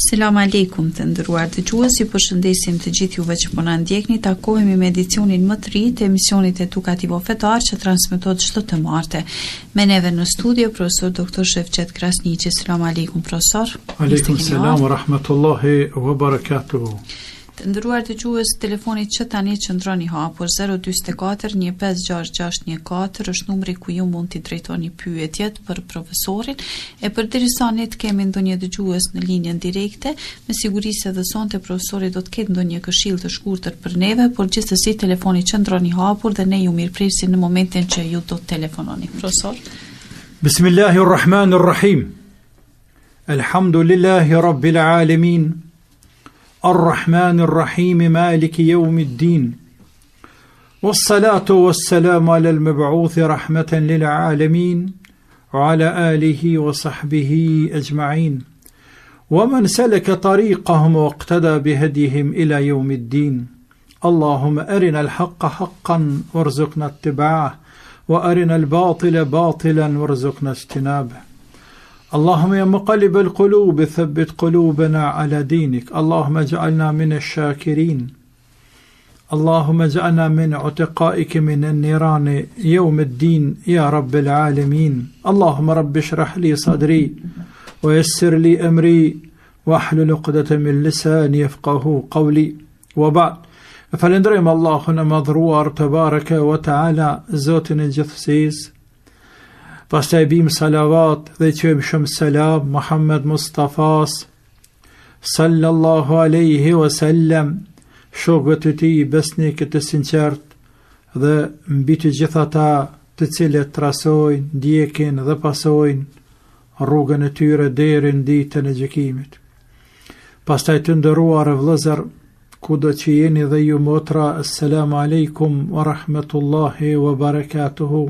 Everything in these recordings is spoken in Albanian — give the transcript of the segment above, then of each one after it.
Selam aleikum të nderuar dëgjues, ju përshëndesim të gjithë juve që po na ndjekni. Takohemi me edicionin më të ri të emisionit edukativo fetar që transmetohet çdo të martë. Me neve në studio profesor Dr. Shefqet Krasniqi. Selam aleikum profesor. Aleikum selam wa rahmatullahi wa barakatuhu. Të nderuar dëgjues, telefoni që tani qëndron i hapur 044 156614 është numri ku ju mund t'i drejtoni pyetjet për profesorin. E përderisa ne të kemi ndonjë dëgjues në linjën direkte, me siguri se edhe sonte profesori do të ketë ndonjë këshill të shkurtër për neve, por gjithsesi telefoni qëndron i hapur dhe ne ju mirëpresim në momentin që ju do të telefononi. Profesor. Bismillahirrahmanirrahim. Alhamdulillahi rabbil alamin. الرحمن الرحيم مالك يوم الدين والصلاة والسلام على المبعوث رحمة للعالمين وعلى آله وصحبه أجمعين ومن سلك طريقهم واقتدى بهديهم إلى يوم الدين اللهم أرنا الحق حقا وارزقنا اتباعه وأرنا الباطل باطلا وارزقنا اجتنابه اللهم يا مقلب القلوب ثبت قلوبنا على دينك اللهم اجعلنا من الشاكرين اللهم اجعلنا من عتقائك من النيران يوم الدين يا رب العالمين اللهم رب اشرح لي صدري ويسر لي أمري واحلل عقدة من لساني يفقهوا قولي وبعد فلندرم الله مضروار تبارك وتعالى زوتن الجثسيس Pastaj bim salavat dhe qojmë shumë selam Muhammed Mustafas sallallahu alaihi wasallam, shokëve të tij besnikët të sinqert dhe mbi të gjithë ata të cilët trasojnë, ndjekin dhe pasojnë rrugën e tyre deri në ditën e gjykimit. Pastaj të nderuar vëllezër, kudo që jeni dhe ju motra, assalamu alaikum wa rahmatullahi wa barakatuhu.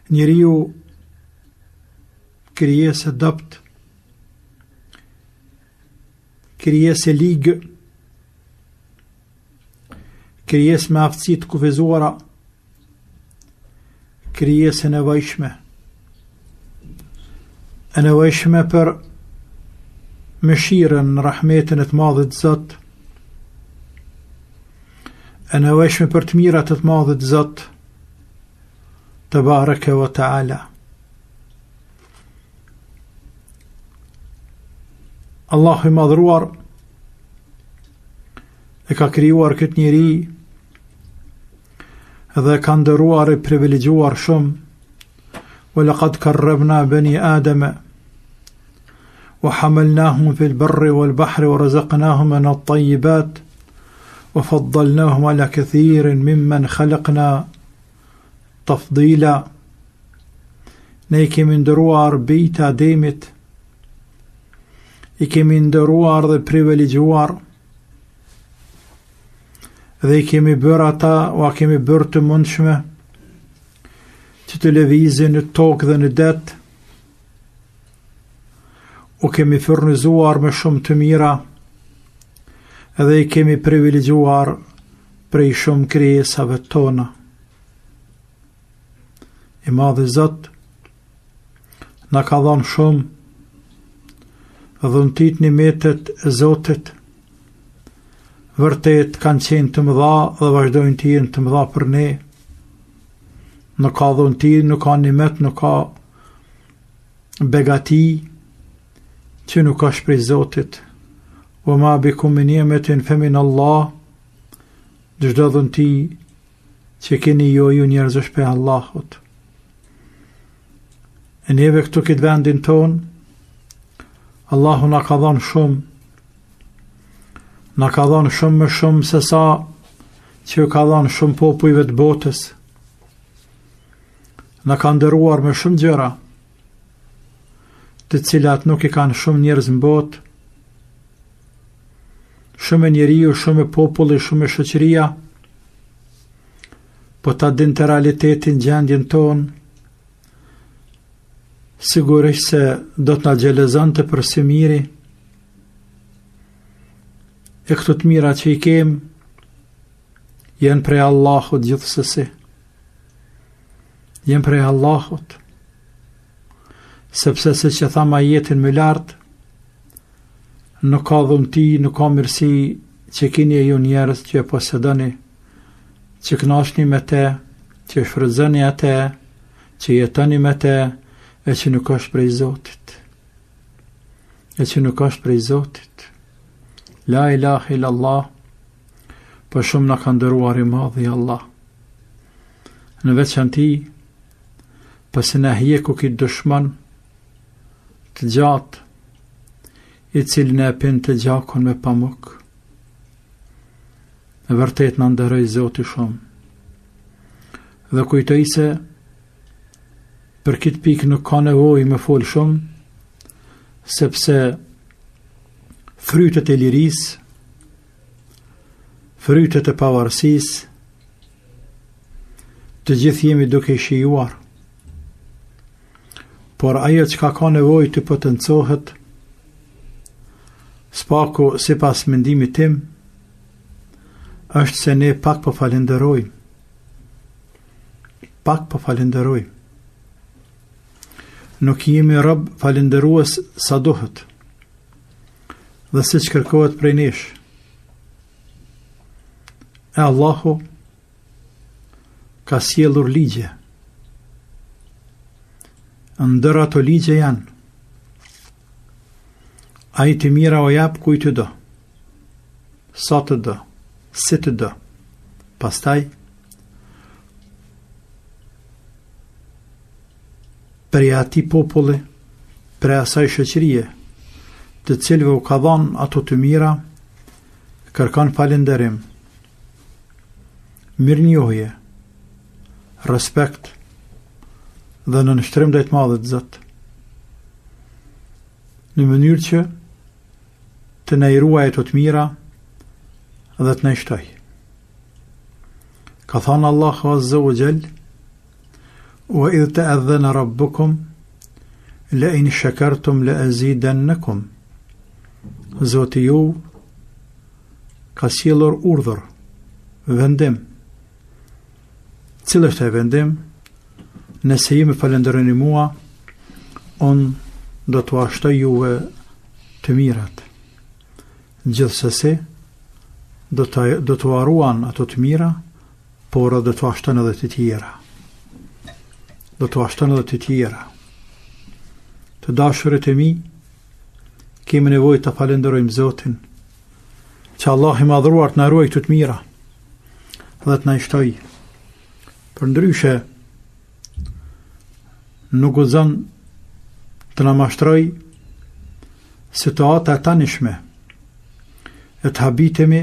Njeriu krijesë dopt, krijesë ligë, krijesë me aftësi të kufizuara, krijesë e nevojshme për mëshirën, rahmetin e të madhit Zot, e nevojshme për të mirat e të madhit Zot Tabaraka wa ta'ala. Allahu i madhruar e ka krijuar këtë njeri dhe ka nderuar e privilegjuar shumë. Wa laqad karramna bani Adama wa hamalnahum fil barri wal bahri wa razaqnahum min at-tayyibat wa faddalnahum ala kathirin mimman khalaqna tafdila. Ne I kemi ndëruar bijtë Ademit, I kemi ndëruar dhe privilegjuar dhe I kemi bërë ata, o kemi bërë të mundshme që të lëvizin në tokë dhe në det, o kemi furnizuar me shumë të mira dhe I kemi privilegjuar prej shumë krijesave tona. I madhi Zot na ka dhënë shumë, dhuntit nimetet e Zotit vërtet kanë qenë të mëdha dhe vazhdojnë të jenë të mëdha për ne. Nuk ka dhunti, nuk ka nimet, nuk ka begati që nuk ka shprej Zotit. Wa ma bikum min ni'matin fa min Allah. Çdo dhunti që keni ju njerëz është prej Allahut. E neve këtu këtë vendin ton, Allahu na ka dhënë shumë, na ka dhënë shumë më shumë se sa që ka dhënë shumë popujve të botës, na ka nderuar me shumë gjëra, të cilat nuk I kanë shumë njerëz në botë, shumë njeriu, shumë populli, shumë shoqëria, po ta dinte realitetin gjendjen tonë, sigurisht se do të na xhelezonte për së miri e këto të mira që I kem janë prej Allahut gjithsesi, janë prej Allahut, sepse se që thama jetin më lartë Nuk ka dhunti, nuk ka mirësi që keni e ju njerës që e posedoni, që knashni me te, që shfrytëzoni atë, që jetoni me te, e që nuk është prej Zotit. E që nuk është prej Zotit. La ilaha illallah, për shumë në ka ndëruar i madhi Allah. Në veçanti, pasi në hjeku këtë dëshman të gjatë, i cilin e pin të gjakon me pamuk. E vërtet në ndërëj Zoti shumë. Dhe kujtoj se për këtë pikë nuk ka nevojë me fol shumë, sepse frytet e lirisë, frytet e pavarësisë, të gjithë jemi duke i shijuar. Por ajo që ka nevojë të potencohet, spaku si pas mendimit tim, është se ne pak po falenderojmë. Pak po falenderojmë. Nuk jemi rob falenderues sa duhet, dhe si që kërkohet prej nesh. E Allahu ka sjellur ligje. Ndër ato ligje janë: ai të mira o jap kujt të do, sa të do, si të do. Pastaj, për ati populli, për asaj shoqërie, të cilëve u ka dhënë ato të mira, kërkon falënderim, mirënjohje, respekt dhe në nështrim drejt madhët Zot, në mënyrë që të na i ruaj ato të mira dhe të na i shtoj. Ka thënë Allahu Azza wa Jall: wa idh ta'adhana rabbukum la in shakartum la azidannakum. Zoti ju ka sjellur urdhër, vendim. Cili është ai vendim? Nëse ju më falenderoni mua, unë do t'u ashtoj juve të mirat. Gjithsesi, do t'u ruan ato të mira, por do t'u ashton edhe të tjera. Do t'u ashton edhe të tjera. Të dashurit e mi, kemi nevojë të falenderojmë Zotin, që Allah i madhruar të na ruaj këto të mira dhe të na i shtoj. Përndryshe, nuk guxon të na mashtroj situata e tanishme, e të habitemi,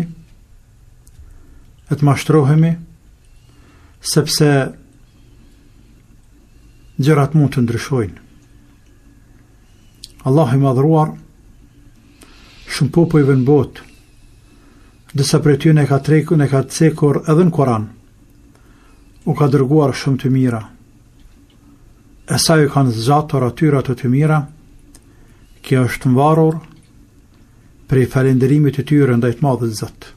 e të mashtrohemi, sepse gjërat mund të ndryshojnë. Allah i madhruar shumë popujve në botë, disa prej tyre ne ka cekur edhe në Koran, u ka dërguar shumë të mira. E sa ju kanë zgjatur atyre ato të mira, kjo është mbarur prej falenderimit të tyre ndaj të madhët Zot.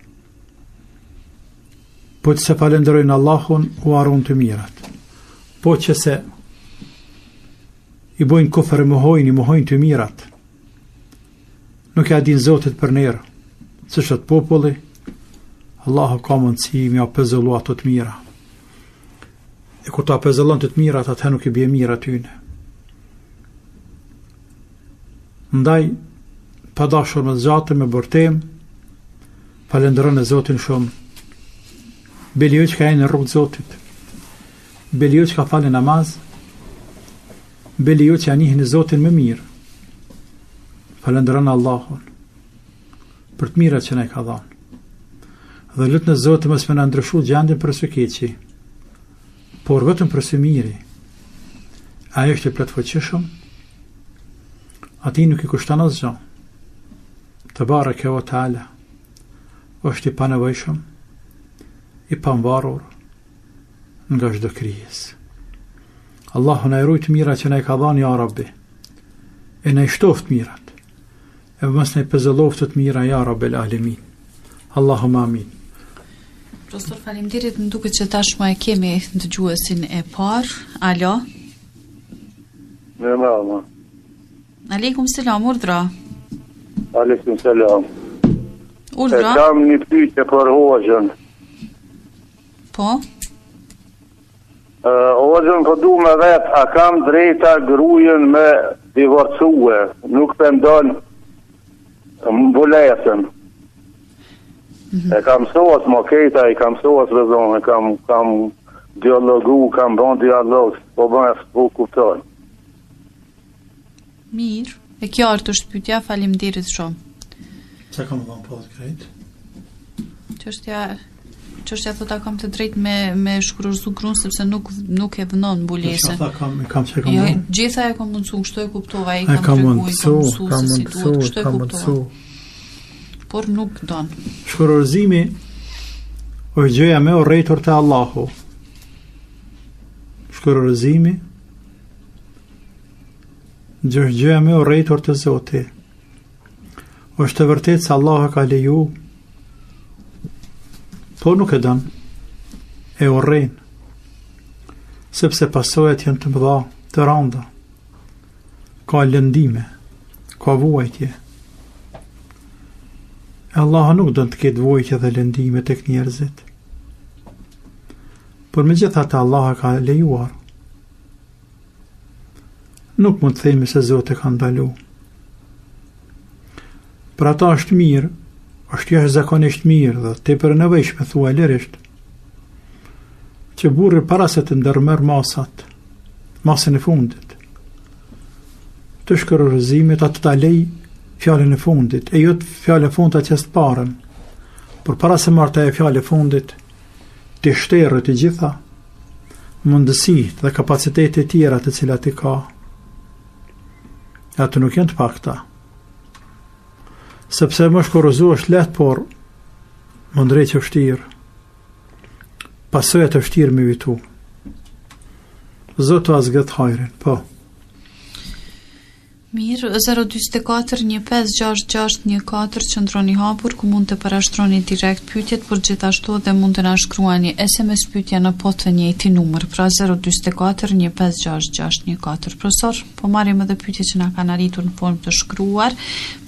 Po që se falenderojnë Allahun, u arun të mirat. Po që se i bojnë kufër e mohojnë të mirat, nuk ja din Zotit për nerë, që shëtë populli, Allahu ka mundësi mja pezëllu ato të mira. E kur ta pezëllon të mirat, atë nuk i bje mira tyne. Ndaj, pa dashur me zgjatë, me bërtem, falenderon e Zotin shumë. Beli që ka e në rrugë Zotit, beli që ka falë namaz, beli që anihin e Zotin me mirë, falenderon Allahun për të mirat që ne ka dhanë. Dhe lutë në Zotin mësë me në ndryshu gjendin për së keqi, por vetëm për së miri. Ajo është i plotfuqishëm, ati nuk i kushton asgjë. Te bareke ve teala është i panevojshëm, i pamvarur nga çdo krijesë. Allahu na ruaj të mira që na i ka dhënë, ja Rabbi, e na i shtoft mirat, e mos na i pezëlloft të mira, ja Rabbel Alamin. Allahumma amin. Profesor, faleminderit, më duket që tashmë e kemi dëgjuesin e parë. Alo? Merhaba. Aleikum selam, urdhra. Aleikum selam. Urdhra? Kam një pyetje për Hoxhën. Po? Hoxhën po du me vet, a kam drejta grujen me divorcue, nuk pendon mbulesën. E kam mësuar më kejta, i kam mësuar vëzon, kam dialogu, kam bon dialog, po kuptoj. Mirë. E qartë është pyetja, faleminderit shumë. Sa kam dhënë po të krejt? Çështja thotë kam të drejtë me shkurorzu gruan sepse nuk e vënon mbulesën. Sa kam Jo, gjitha e kam mundsu, kështu e kuptova, ai kam treguar, kam mësu. Por nuk don. Shkurorzimi është gjëja më e urrëtur te Allahu. Shkurorzimi gjëja më e urrëtur te Zoti. Është e vërtetë se Allahu ka leju, po nuk e don, e urrën, sepse pasojat janë të mëdha, të rënda, ka lëndime, ka vuajtje. Allah nuk don të ketë vuajtje dhe lëndime tek njerëzit. Por megjithatë Allah ka lejuar. Nuk mund të themi se Zoti ka ndalu. Për ata është mirë, është jashtëzakonisht mirë dhe tepër e nevojshme thua lirisht, që burri para se të ndërmerr masën e fundit, të shkurorzimit atë ta lej fjalën e fundit, e jo të fjalën e fundit që është parën, por para se marrë e fjalën e fundit, të shterë të gjitha mundësitë dhe kapacitetet e tjera të cilat i ka. Ato nuk janë të pakta. Sepse më shkurorzu është lehtë, por më ndrejtë që vështirë. Pasojat e vështirë me vitu. Zotu azgët hajrin, po. Mirë, 024 156614 qëndroni hapur ku mund të parashtroni direkt pyetjet, por gjithashtu edhe mund të na shkruani SMS pyetja në po të njëjtin numër, pra 024 156614. Profesor, po marrim edhe pyetje që na kanë arritur në formë të shkruar.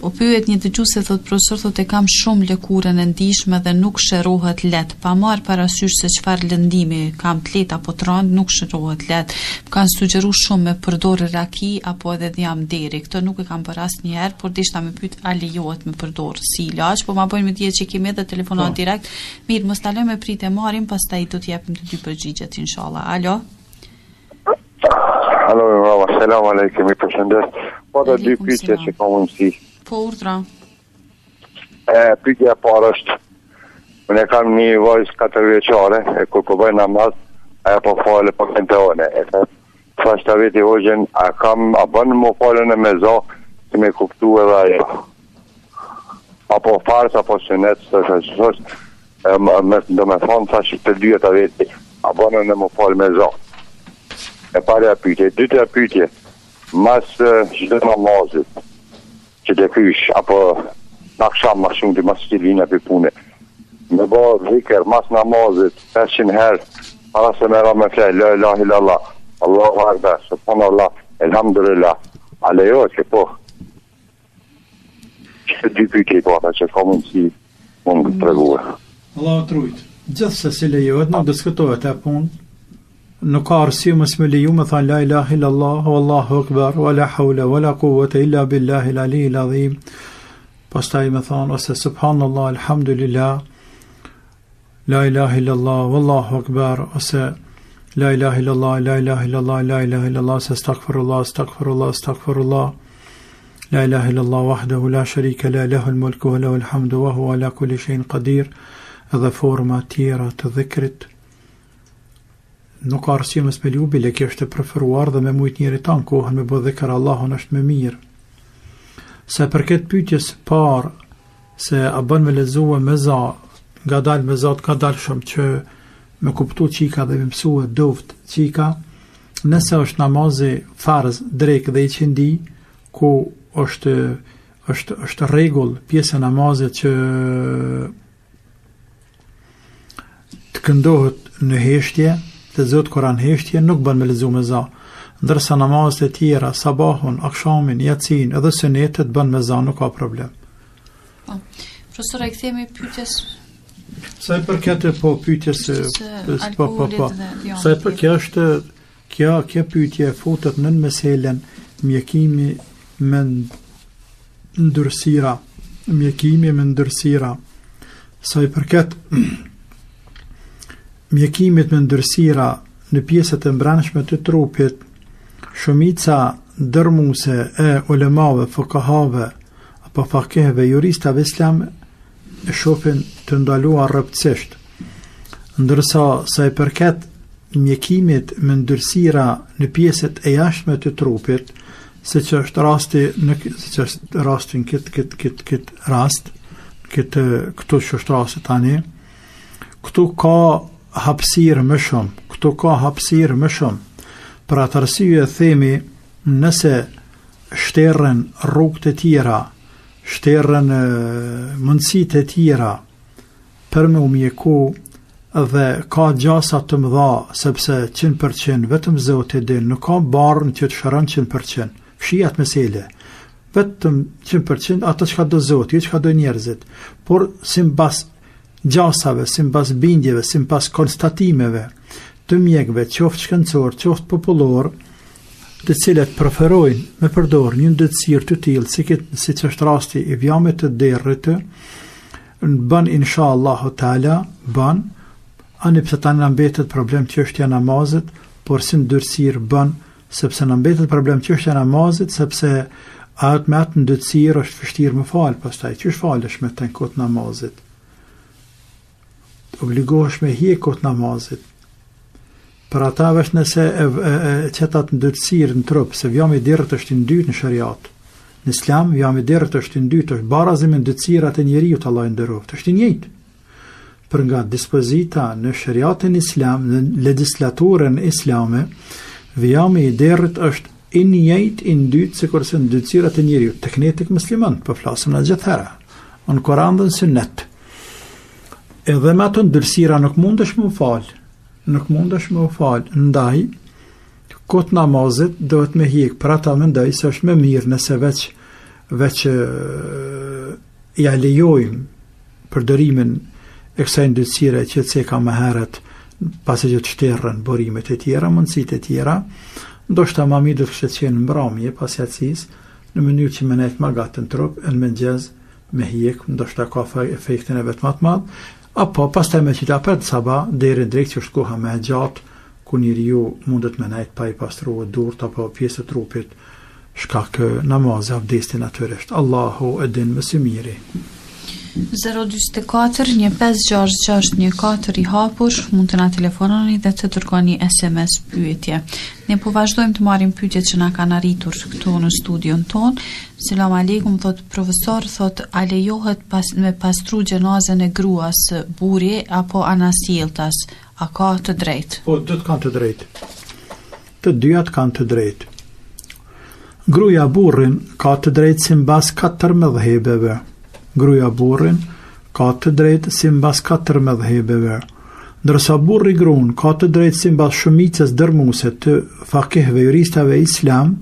Po pyet një dëgjuese, thot profesor, thotë kam shumë lëkurën e ndihshme dhe nuk shërohet lehtë. Pa marr parasysh se çfarë lëndimi kam të lehtë apo të rënd, nuk shërohet lehtë. Kanë sugjeruar shumë me përdorë raki apo edhe dhjam deri. Këtë nuk e kam bërë asnjëherë, por dishta me pyet a lejohet me përdor si ilaç, po ma bëjmë me dije që kemi edhe telefonat direkt. Mirë, mos ta lëmë pritë marrim, pastaj do të japim të dy përgjigjet inshallah. Alo. Alo, selam aleikum, i përshëndes. Po të dy pyetje që kam mundësi. Po urdhra. Pyetja e parë është, unë kam një vajzë 4 vjeçare, e kur po bëj namaz, ajo po falë po kentone. Fashta veti Hoxhën, a bën më falën e meza, që me kuptu edhe ajo. Apo fars, apo sunet, do me thonë, thash të dyja veti, a bën në më falë meza. E parja pyetje, dytja pyetje, mas çdo namazit, që të kysh, apo në akşam ma shumë të mas që lina për pune, me ba zikër, mas namazit, 500 herë, para se me ra me fjaj, la ilaha illallah, Allahu akbar, subhanallah, elhamdulillah, a lejohet që po. Që dy pyetje po ata që ka mundësi mund të treguar. Allahu trujt. Gjithse si lejohet, nuk diskutohet e punë. Nuk ka arsye mos me leju me thënë la ilaha illallah, wallahu akbar, wala hawla wala quwwata illa billahi al-aliyyil azim. Pastaj me thënë ose subhanallah, alhamdulillah, la ilaha illallah, wallahu akbar, ose la ilaha illallah, la ilaha illallah, la ilaha illallah, astaghfirullah, astaghfirullah, astaghfirullah. La ilaha illallah wahdahu la sharika la lahu al-mulku wa lahu al-hamdu wa huwa ala kulli shay'in qadir. Edhe forma tjera të dhikrit. Nuk ka arsye me speliu bile kjo është e preferuar dhe me mujt njëri tanë kohën me bë dhikr Allahun është me mirë. Se për këtë pyetjes parë se a bën me lexue meza, ngadalë mezat ka dalë shumë që me kuptu qika dhe me mësue doft qika, nëse është namazi farz, drejk dhe i qindi, ku është rregull pjesë e namazit që të këndohet në heshtje, të zot Kur'an heshtje, nuk bën me lexu meza. Ndërsa namazet e tjera, sabahun, akshamin, yatsin, edhe sunetet bën meza, nuk ka problem. Profesor, e kthehemi pyetjes sa i përket pyetjes sa i përket kjo pyetje futet në meselen mjekimi me ndërsira. Sa i përket mjekimit me ndërsira në pjesët e mbrëmshme të trupit, shumica dërmuese e ulemave, fuqahave apo fakihëve, juristave islam e shohin të ndaluar rreptësisht. Ndërsa sa i përket mjekimit me ndërsira në pjesët e jashtme të trupit, siç është rasti këtu që është rasti tani, këtu ka hapësirë më shumë. Për atë arsye themi, nëse shterën rrugët e tjera, shterën mundësitë e tjera për me u mjeku, dhe ka gjasa të mëdha, sepse 100% vetëm Zoti e din, nuk ka barën që të shëron 100%. Fshihet mesele. Vetëm 100% ato që ka do Zoti, që ka do njerëzit. Por sipas gjasave, sipas bindjeve, sipas konstatimeve të mjekëve, qoftë shkencor, qoftë popullor, të cilët preferojnë me përdor një ndërtësirë të tillë, siç është rasti i vjamit të derrit, bën inshallah taala, bën ani pse tani na mbetet problem çështja e namazit, por si ndërsirë bën, sepse na mbetet problem çështja e namazit, sepse atë me atë ndërsirë është vështirë më fal, pastaj çish falesh me të kot namazit. Obligohesh me hije kot namazit. Për ata vesh nëse çetat ndërsirë në trup, se vjami i derrit është i dytë në shariat. Në islam vjami i derrit është i dytë, është barazi me ndërsirat e njeriu të Allahu nderoft, është i njëjtë. Për nga dispozita në shariatin islam, në legislaturën islame, vjami i derrit është i njëjtë i dytë sikurse ndërsirat e njeriu, tek musliman, po flasim në gjithëra. Në Kur'an dhe në Sunnet. Edhe me ato ndërsira nuk mundesh më fal, ndaj kot namazit duhet me hiq, për ata mendoj se është më mirë nëse veç ja lejojmë përdorimin e kësaj ndërsire që të ka më herët, pasi që të shterën burimet e tjera, mundësitë e tjera, ndoshta më mirë do të kishte qenë mbrëmje pas yatësisë, në mënyrë që më nejt më gatë në trup, në mëngjes me hiq, ndoshta ka efektin e vet më të madh, apo pastaj me qita për të sabah deri drejt që është koha më e gjatë, ku njeriu mundet me nejt pa i pastruar durt apo pjesë të trupit, shkak namazit, abdestin natyrisht. Allahu e din më së miri. 024 156614 i hapur, mund të na telefononi dhe të dërgoni SMS pyetje. Ne po vazhdojmë të marrim pyetjet që na kanë arritur këtu në studion ton. Selam aleikum, thot profesor, thot a lejohet me pastru gjenazën e gruas burri apo anasjelltas? A ka të drejtë? Po, do të kanë të drejtë. Të dyat kanë të drejtë. Gruaja burrin ka të drejtë sipas 4 mëdhëbeve. Gruaja burrin ka të drejtë sipas 4 mëdhëbeve. Ndërsa burri gruan ka të drejtë sipas shumicës dërmuese të fakihëve juristave islam,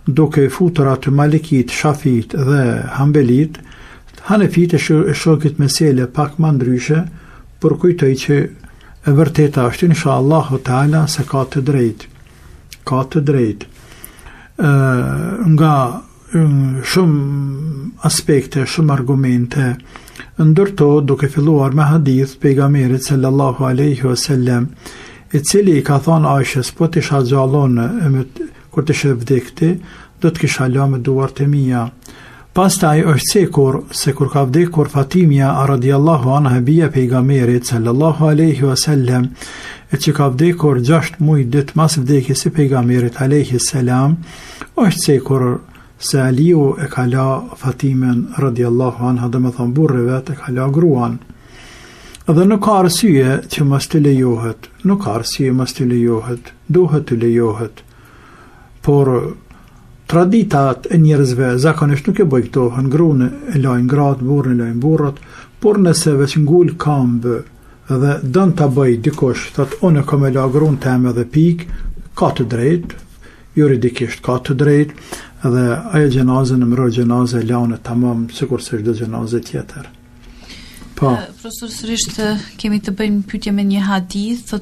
duke futur atë Malikit, Shafit dhe Hanbelit, Hanefit e shokit mesele pak më ndryshe, por kujtoj që e vërteta është inshallah taala se ka të drejtë. Ka të drejtë. Nga shumë aspekte, shumë argumente, ndërto duke filluar me hadith pejgamberit sallallahu alaihi wasallam, i cili i ka thënë Aishës, po të isha gjallon kur të shë vdekti, do të kisha lënë me duart e mia. Pastaj është sikur se kur ka vdekur Fatimia radiallahu anha, bija pejgamberit sallallahu alaihi wasallam, e që ka vdekur 6 muaj ditë mas vdekjes së pejgamberit alaihi salam, është sikur se Aliu e ka la Fatimen radiallahu anha, dhe me thonë burri vet e ka la gruan. Dhe nuk ka arsye që mos të lejohet, duhet të lejohet. Por traditat e njerëzve zakonisht nuk e bojtohen, gruan e lajnë gratë, burrin e lajnë burrat, por nëse veç ngul këmbë dhe dën ta bëj dikush, thot unë kam e la gruan teme dhe pik, ka të drejtë, juridikisht ka të drejtë, Edhe ajo gjenazë në mërë gjenazë e laune tamam, sikur se çdo gjenazë tjetër. Po. Profesor, sërish kemi të bëjmë pyetje me një hadith,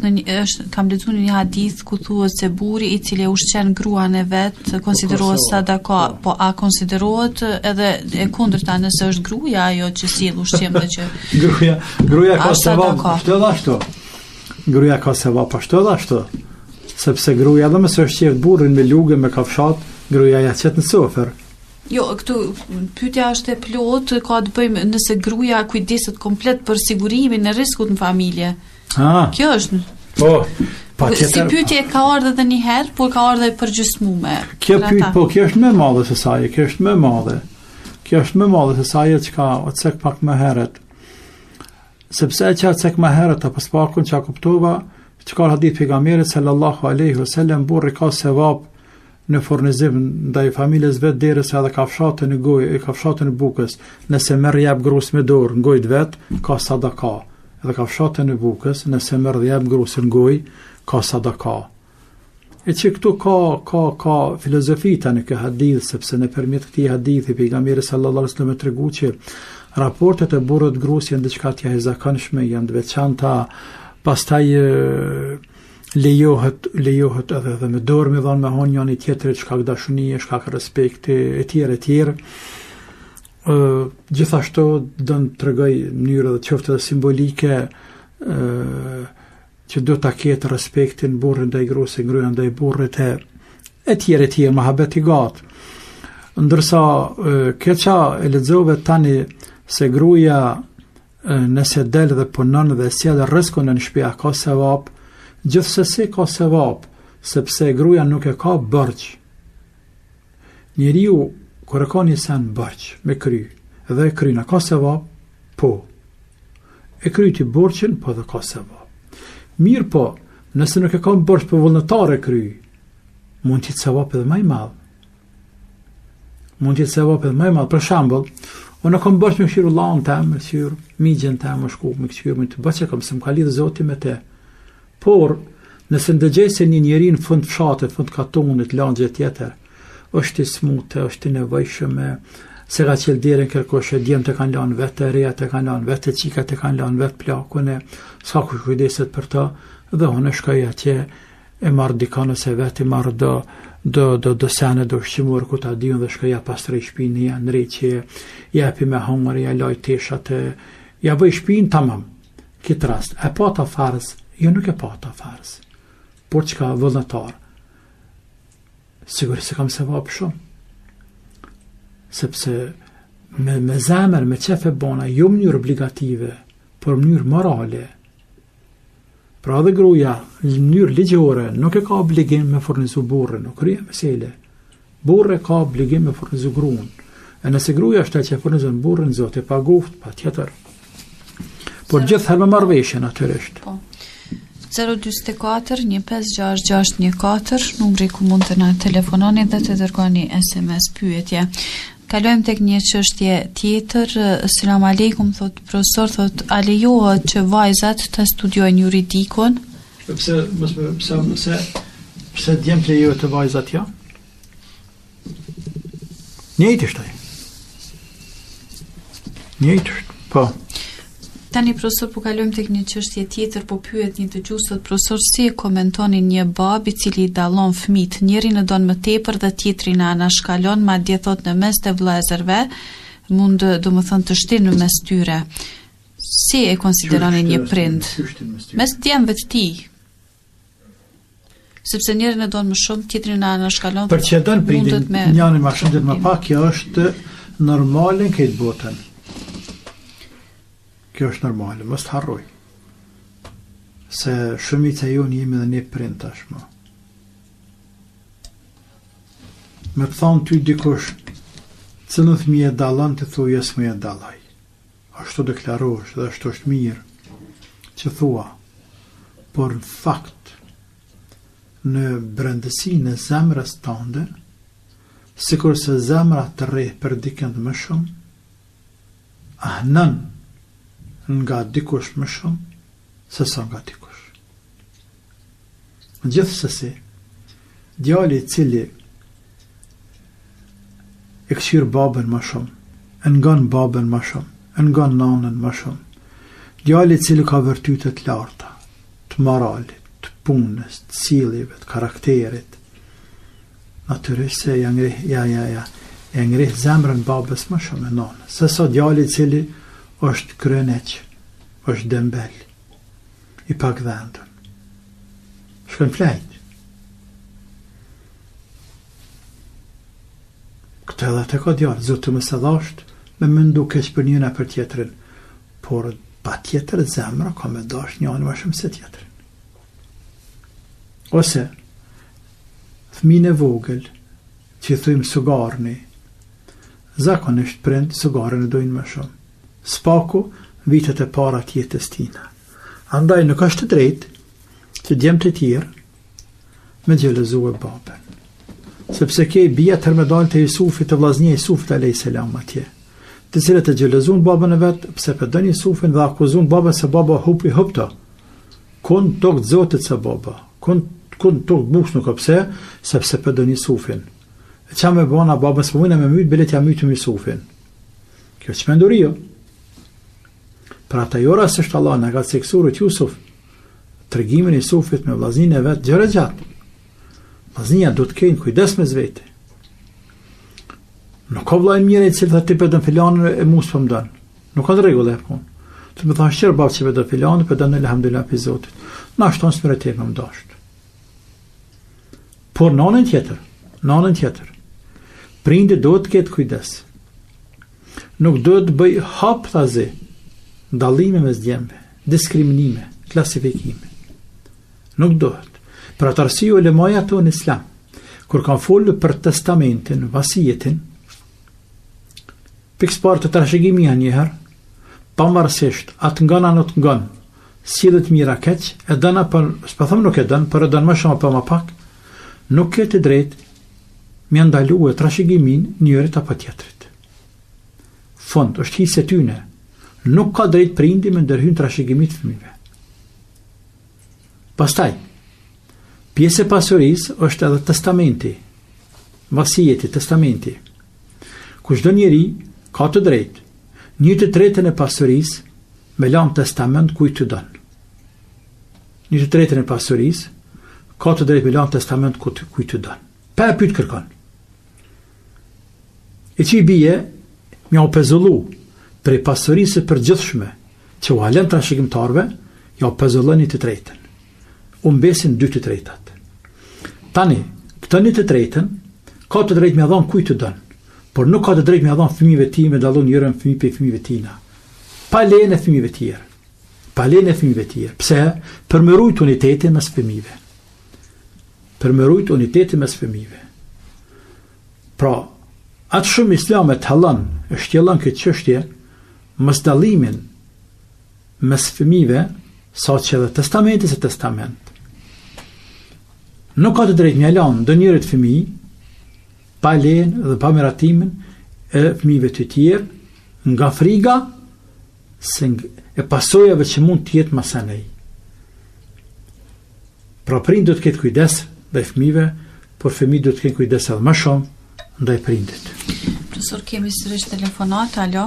kam lexuar një hadith ku thuhet se burri i cili ushqen gruan e vet konsiderohet sadaka, po a konsiderohet edhe e kundërta nëse është gruaja ajo që sjell ushqim dhe që gruaja ka sevap ashtu dhe ashtu. Gruaja ka sevap ashtu dhe ashtu. Sepse gruaja edhe mëse është qef burrin me lugë me kafshat, gruaja ja qet në sofer. Jo, këtu pyetja është e plot, ka të bëjmë nëse gruaja kujdeset komplet për sigurimin e riskut në familje. Kjo është. Po, patjetër. Si pyetje ka ardhur edhe një herë, por ka ardhur e përgjysmuar. Kjo pyetje, po kjo është më e madhe se sa ajo, kjo është më e madhe. Kjo është më e madhe se sa ajo që ka cek pak më herët. Sepse që cek më herët apo spakun që kuptova, çka hadith pejgamberit sallallahu alaihi wasallam burri ka sevap në furnizim ndaj familjes vet derisa edhe kafshatën e gojë, kafshatën e bukës, nëse merr jap grus me dorë në gojë vet, ka sadaka. Edhe kafshatën e bukës, nëse merr jap grus në gojë, ka sadaka. E që këtu ka filozofi tani kë hadith, sepse nëpërmjet këtij hadithi pejgamberi sallallahu alaihi wasallam tregu që raportet e burrit grus janë diçka të jashtëzakonshme, janë të veçanta, pastaj lejohet edhe me dorë me dhanë me honë njëri tjetrit, shkak dashurie, shkak respekti e tjerë. Gjithashtu do të tregoj në mënyrë të qoftë edhe simbolike që do ta ketë respektin burri ndaj gruas, gruaja ndaj burrit e tjerë mohabet i gat. Ndërsa këça e lexova tani se gruaja nëse del dhe punon dhe sjell rrezikun në shtëpi ka sevap. Gjithsesi ka sevap, sepse gruaja nuk e ka borxh. Njeriu kur e ka një sen borxh me kry, dhe e kryen ka sevap, po. E kryti borxhin, po dhe ka sevap. Mirë po, nëse nuk e ka borxh për vullnetar e kry, mund të jetë sevap edhe më i madh. Për shembull, unë kam borxh me këshiru Allahun tem, me këshiru migjen tem, me shku, me këshiru me të bëjë kam se më ka lidhë Zoti me te. Por, nëse ndëgjej se një njeri në fund fshatit, fund katonit, langje tjetër, është i smute, është i nevojshme, se ka qelë derën kërkosh e djemë të kanë lanë vetë, reja të kanë lanë vetë, qikat të kanë lanë vetë plakune, s'ka kush kujdeset për ta, dhe unë shkoj atje, e marrë dikanës e vetë, i marrë do sene, do shqimur, ku ta diun dhe shkoj ja pastrej shpinë, ja në rejqje, ja epi me hongër, ja loj teshat, ja bëj shpinë, tamam, kitë rast, e pa ta farz, jo nuk e pa ta farz, por që ka vullnetar, sigurisht se kam sevap shumë, sepse me zemër, me qef e bona, jo mënyrë obligative, por mënyrë morale. Pra dhe gruaja, në mënyrë ligjore, nuk e ka obligim me furnizu burrin, nuk krye mesele. Burri ka obligim me furnizu gruan. E nëse gruaja është që furnizon burrin, Zoti e paguft, patjetër. Por gjithherë me marrëveshje natyrisht. 024 1566614 numri ku mund të na telefononi dhe të dërgoni SMS pyetje. Kalojmë tek një çështje tjetër. Selam aleikum, thot profesor, thot a lejohet që vajzat të studiojnë juridikun? Pse djemt lejohet të vajzat ja? Njëjtë është ai. Njëjtë, po. Tani profesor, po kalojmë tek një çështje tjetër, po pyet një dëgjues, thot profesor, si e komentoni një bab i cili I dallon fëmijët, njërin e don më tepër dhe tjetrin e anashkalon, madje thot në mes të vëllezërve, mund domethënë të shtin në mes tyre. Si e konsideroni një prind? Mes djemve të tij. Sepse njërin e don më shumë, tjetrin e anashkalon. Për që don prindin, njërin më shumë dhe më pak, kjo është normale në këtë botën. Kjo është normale, mos të harroj. Se shumica jonë jemi dhe një prind tashmë. Me të thonë ty dikush, cilën fëmijë e dallon të thuaj as më e dallaj. Ashtu deklarosh dhe ashtu është mirë që thua. Por në fakt, në brendësinë e zemrës tënde, sikur se zemra të rreh për dikën më shumë, ahnan nga dikush më shumë se sa nga dikush. Gjithsesi, djali I cili e këshirë babën më shumë, e ngan babën më shumë, e ngan nanën më shumë. Djali i cili ka virtyte të larta, të moralit, të punës, të cilëve, të karakterit, natyrisht se e ngrih zemrën babës më shumë e nanës, se sa djali i cili është kryeneq, është dembel, i pak dhëndën. Shkën flejt. Këtë edhe të ka djarë, zotë më së dhasht, me mëndu keq për njëna për tjetërin, por pa tjetër zemra ka me dash njënë më shumë se tjetërin. Ose, fëmijën e vogël, që i thujmë sugarni, zakonisht prind sugarën e dojnë më shumë. Spaku, vitet e para tjetës tina. Andaj nuk është të drejt, që djemë të tjerë, me gjelëzu e babën. Sepse ke bia tërmedal të Jusufit, të vlaznje Jusufit a.s. atje, të cilët e gjelëzun babën e vetë, pse përdën Jusufin dhe akuzun babën se baba hupi hupta. Kun tokë zotit se baba, kun tokë buks nuk pse, sepse përdën Jusufin. E qa me bëna babën së mëjnë me mytë, bilet ja mytëm Jusufin. Kjo që mendurio. Pra ta jora se shtë Allah në ka seksurit Jusuf, tregimin e Jusufit me vllaznin e vet gjëra gjatë. Vllaznia do të kenë kujdes me zvete. Nuk ka vllai mirë i cili ti përdon filanën e mos po mdon. Nuk ka rregull e punë. Të më thash çfarë babë që përdon filanën, përdon elhamdulillah pe Zotit. Na shton smirëtet më mdosht. Por nonën tjetër. Prindi do të ketë kujdes. Nuk do të bëj hap thazi, dallime mes djemve, diskriminime, klasifikime. Nuk dohet. Për atë arsye ulemaja tonë në Islam, kur kanë folur për testamentin, vasijetin, pikësparë të trashëgimi njëherë, pavarësisht atë ngan anë të ngan, sillet mira keq, e dëna për, s'po them nuk e dën, por e dën më shumë apo më pak, nuk ke të drejtë me ndaluar trashëgimin njërit apo tjetrit. Fond është hisë tyne. Nuk ka drejt prindi me ndërhyn trashëgimit fëmijëve. Pastaj, pjesë e pasurisë është edhe testamenti, vasijeti, testamenti. Kushdo njeri ka të drejtë 1/3 e pasurisë me lanë testament kujt të don. 1/3 e pasurisë ka të drejtë me lanë testament kujt të don. Pa e pyet kërkon. E që i bie me u pezullu për i pasurisë për gjithshme që u halen trashëgimtarve, ja u pezullon 1/3. Unë besin 2/3. Tani, këtë 1/3 ka të drejtë me dhon kujt të don, por nuk ka të drejtë me dhon fëmijëve ti me dallon njërën fëmijë për fëmijëve tina. Pa lejen e fëmijëve tjerë. Pse? Për me rujt unitetin mes fëmijëve. Pra, atë shumë islamet halën, e shtjelën këtë çështje, mës dallimin mes fëmijëve, sa që edhe testamenti se testament. Nuk ka të drejtë me lanë ndë njërit fëmijë, pa lejen dhe pa miratimin e fëmijëve të tjerë, nga friga e pasojave që mund të jetë masanej. Pra prind do të ketë kujdes ndaj fëmijëve, por fëmijët do të kenë kujdes edhe më shumë ndaj prindit. Profesor, kemi sërish telefonat, alo?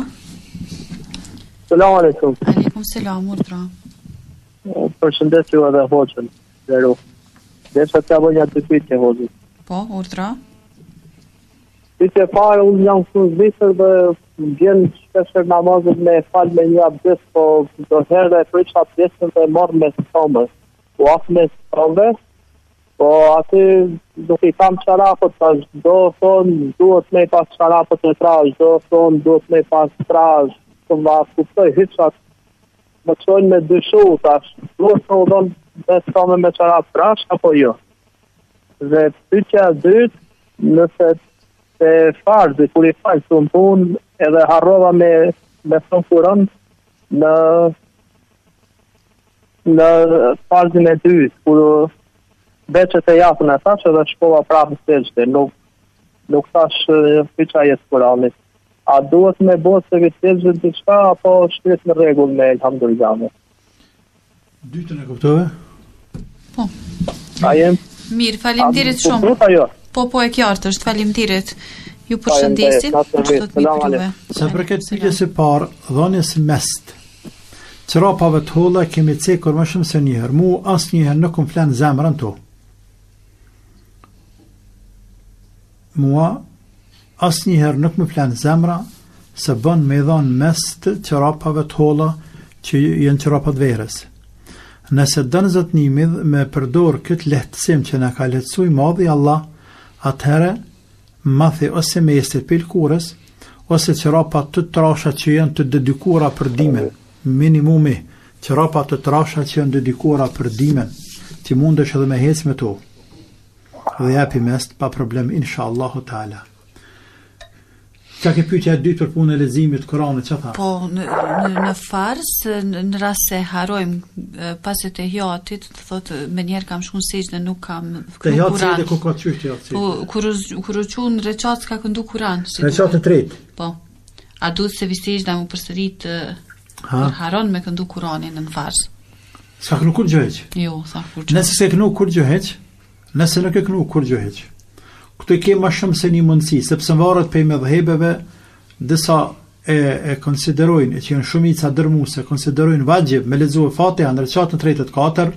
Selam aleikum. Aleikum selam, urdhra. Përshëndetje edhe hoxhën. Desha të bëj një pyetje hoxhë. Po, urdhra. Pyetja e parë, unë jam fuzbisër dhe vjen shpeshher namazet me fal me një abdes, po do herë e prish abdesin dhe marr me somër. Po as me somër, po aty do i kam çarapot, tash do thon duhet me pas çarapot e trash, do thon duhet me pas trash, po ma kuptoj hiçat. Më çojnë me dyshu tash, duhet të udon me çarap trash apo jo. Dhe pyetja e dytë, nëse te farzi kur i fal son punë edhe harrova me son kurant në farzin e dytë, kur beqet e jasën e thash edhe shkova prapë në sejdë, nuk thash pyetja e Kuranit. A duhet me bëj se sejdë diçka apo shkret në rregull me elhamdulillah? Dytën e kuptove? Po. A jem? Mirë, faleminderit shumë. Po, e qartë është, faleminderit. Ju përshëndesim. Sa përket pyetjes së parë, dhënies mest. Çorapave të holla kemi cekur më shumë se një herë. Mu asnjëherë nuk më flan zemrën to. Mua asnjëherë nuk më flan zemra se bën me dhon mes të çorapave të holla që janë çorapat verës. Nëse dënë zotnimi me përdor këtë lehtësim që na ka lehtësuar madhi Allah, atëherë mathi ose me jestet për kurës, ose çorapat të trasha që janë të dedikuara për dimën, minimumi çorapat të trasha që janë dedikuara për dimën, ti mundesh edhe me hec me to. Dhe japi mes pa problem inshallah taala. Qa ke pyetja e dytë për punën e leximit të Kuranit, çfarë tha? Po në fars, në rast se harojmë pasi të hiatit, thotë më njerë kam shkuar sejdë nuk kam të Kuran. Te ku ka çështje atë? Po kur u çun recat ka këndu Kuran. Recat e tretë. Po. A duhet se visejda më përsërit haron me këndu Kuranin në fars? S'ka kënu kur gjë heq? Jo, sa kur gjë. Nëse se kënu kur gjë heq, nëse nuk e kënu kur gjë heq. Këtu e kemë ma shumë se një mundësi, sepse varet për medhhebeve, disa e konsiderojnë, që janë shumica dërmuese, konsiderojnë vajib me lexuar Fatiha në recatën 34,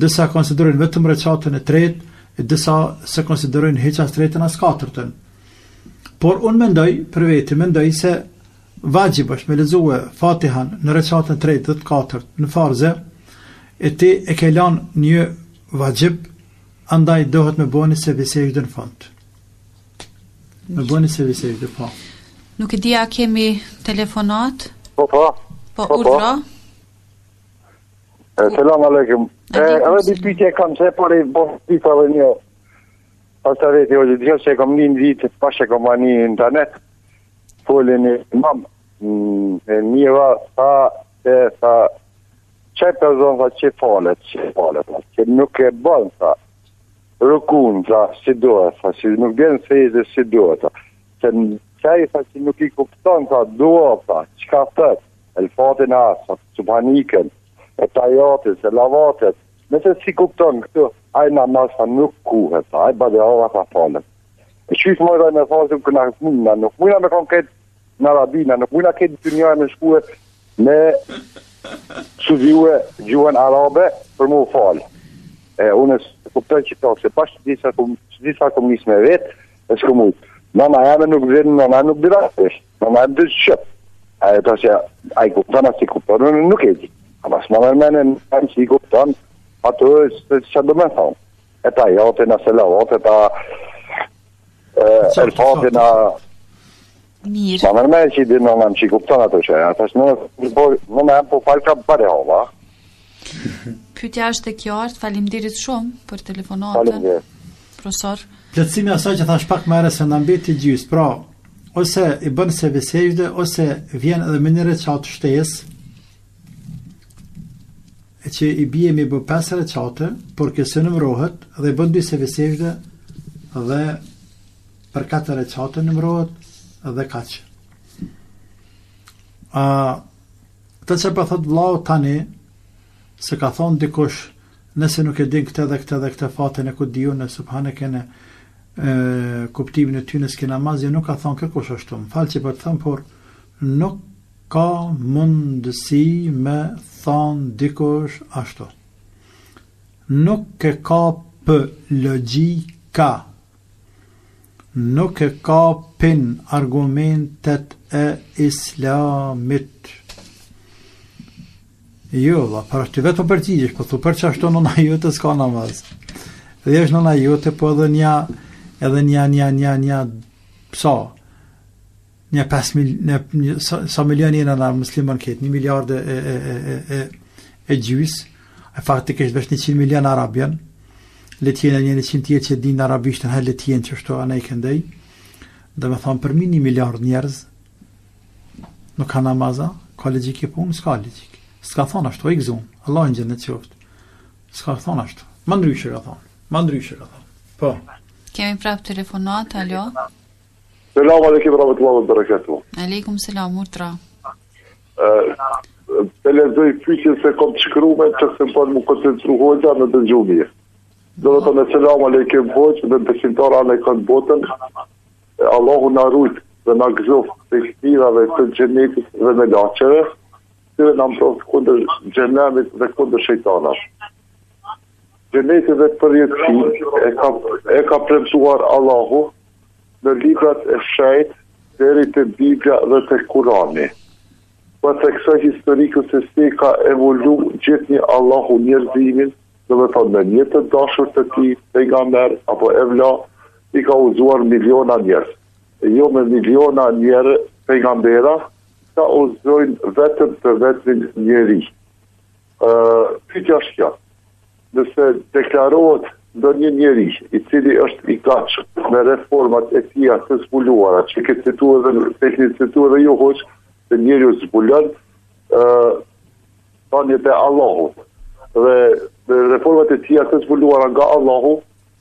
disa konsiderojnë vetëm recatën e tretë, e disa se konsiderojnë hiç as tretën as katërtën. Por unë mendoj se vajib është me lexuar Fatihan në recatën 3 dhe 4 në farze, e ti e ke lanë një vajib, andaj dohet me bëni se visejtë në fund. Me bëni se visejtë, po. Nuk e di a kemi telefonat? Po, urdhra? Selam aleikum. Edhe di pyetje kam se pari për një ata veti o gjithë se kam një ditë pas e kam një internet folën imam një tha çe person që falet që nuk e bën sa rukun sa si duhet sa si nuk bën fejze si duhet se çai sa që nuk i kupton sa duhet sa çka thot el fatina sa subhaniken e tajatit se lavatet nëse si kupton këtu ai namaz sa nuk kuhet sa ai bade ova sa falet e shqysh mojda me fasim këna nuk mujna me konkret në arabina nuk mujna këtë të njëra me shkue me studiue gjuhën arabe për mu falë unë kuptoj që to, se pas disa komunisme vetë, e s'ko mujtë. Nëna jame nuk vjenë, nëna nuk diratesh, nëna jame dështë shëpë. To që a i kupton, a si kupton, unë nuk e di. Ama s'ma mërmene në si i kupton, ato e që do me thonë. E ta jote, në selavote, ta elfate, në... Mirë. Ma mërmene që i di nëna që i kupton ato që, ata nëna jame po falë ka bare hova. Pyetja është e qartë, faleminderit shumë për telefonatën. Faleminderit. Profesor. Plotësimi asaj që thash pak më herë se na mbeti gjys, pra, ose i bën se vesejde, ose vjen edhe me një recat shtesë, e që i bie me bë 5 recate, por kësë numërohet dhe i bën 2 se vesejde dhe për 4 recate numërohet dhe kaq. Të që për thot vlau tani, se ka thonë dikush, nëse nuk e din këtë dhe këtë dhe këtë fatën e ku diju në subhane kene kuptimin e ty në s'ke namaz, nuk ka thonë kërkush ashtu. Më falë që për të thëmë, por nuk ka mundësi me thonë dikush ashtu. Nuk e ka për logjika, nuk e ka pin argumentet e islamit. Jo, për është të vetë për përgjigjesh, po thu për që ashtu nëna jote s'ka namaz. Dhe është nëna jote, po edhe një sa milion jena në muslimën këtë, 1 miliard e gjys, e faktikisht vesh 100 milion arabjan, letjene një 100 tjetë që din arabishtën, her letjene që shto anë i këndej, dhe me thonë për 1 miliard njerëz, nuk ka namaza, ka logjik e punë, s'ka logjik. S'ka thonë ashtu, e gëzun, Allah në gjennet qoftë. S'ka thonë ashtu, ma ndryshe ka thonë. Po. Kemi prap telefonat, alo? Selam aleikum rahmetullahi wa barakatuh. Aleikum selam, urtra. Të lezoj fyqen se kom të shkrume që se më përnë më koncentru hoxha në të gjumje. Do të në selam aleikum hoxh dhe në besimtar anë e kanë botën. Allahu na rujt dhe na gëzoft të këtirave të xhenetit dhe me laqeve, të na mbrojt kundër xhenemit dhe kundër shejtanave. Xheneti dhe përjetësi e ka premtuar Allahu në librat e shejt deri te Bibla dhe te Kurani. Pa të kësaj historikës se si ka evolu gjithë Allahu njerëzimin, dhe me thonë me një të dashur të ti, pejgamber apo evla, i ka uzuar miliona njerëz. Jo me miliona njerë pejgambera, ka uzojnë vetëm të vetëmin njeri. Pyetja është kjo. Nëse deklarohet ndonjë njeri i cili është i gatshëm me reformat e tija të zbuluara, që këtë cituar dhe jo hoq, se njeri u zbulon tanjet e Allahut. Dhe reformat e tija të zbuluara nga Allahu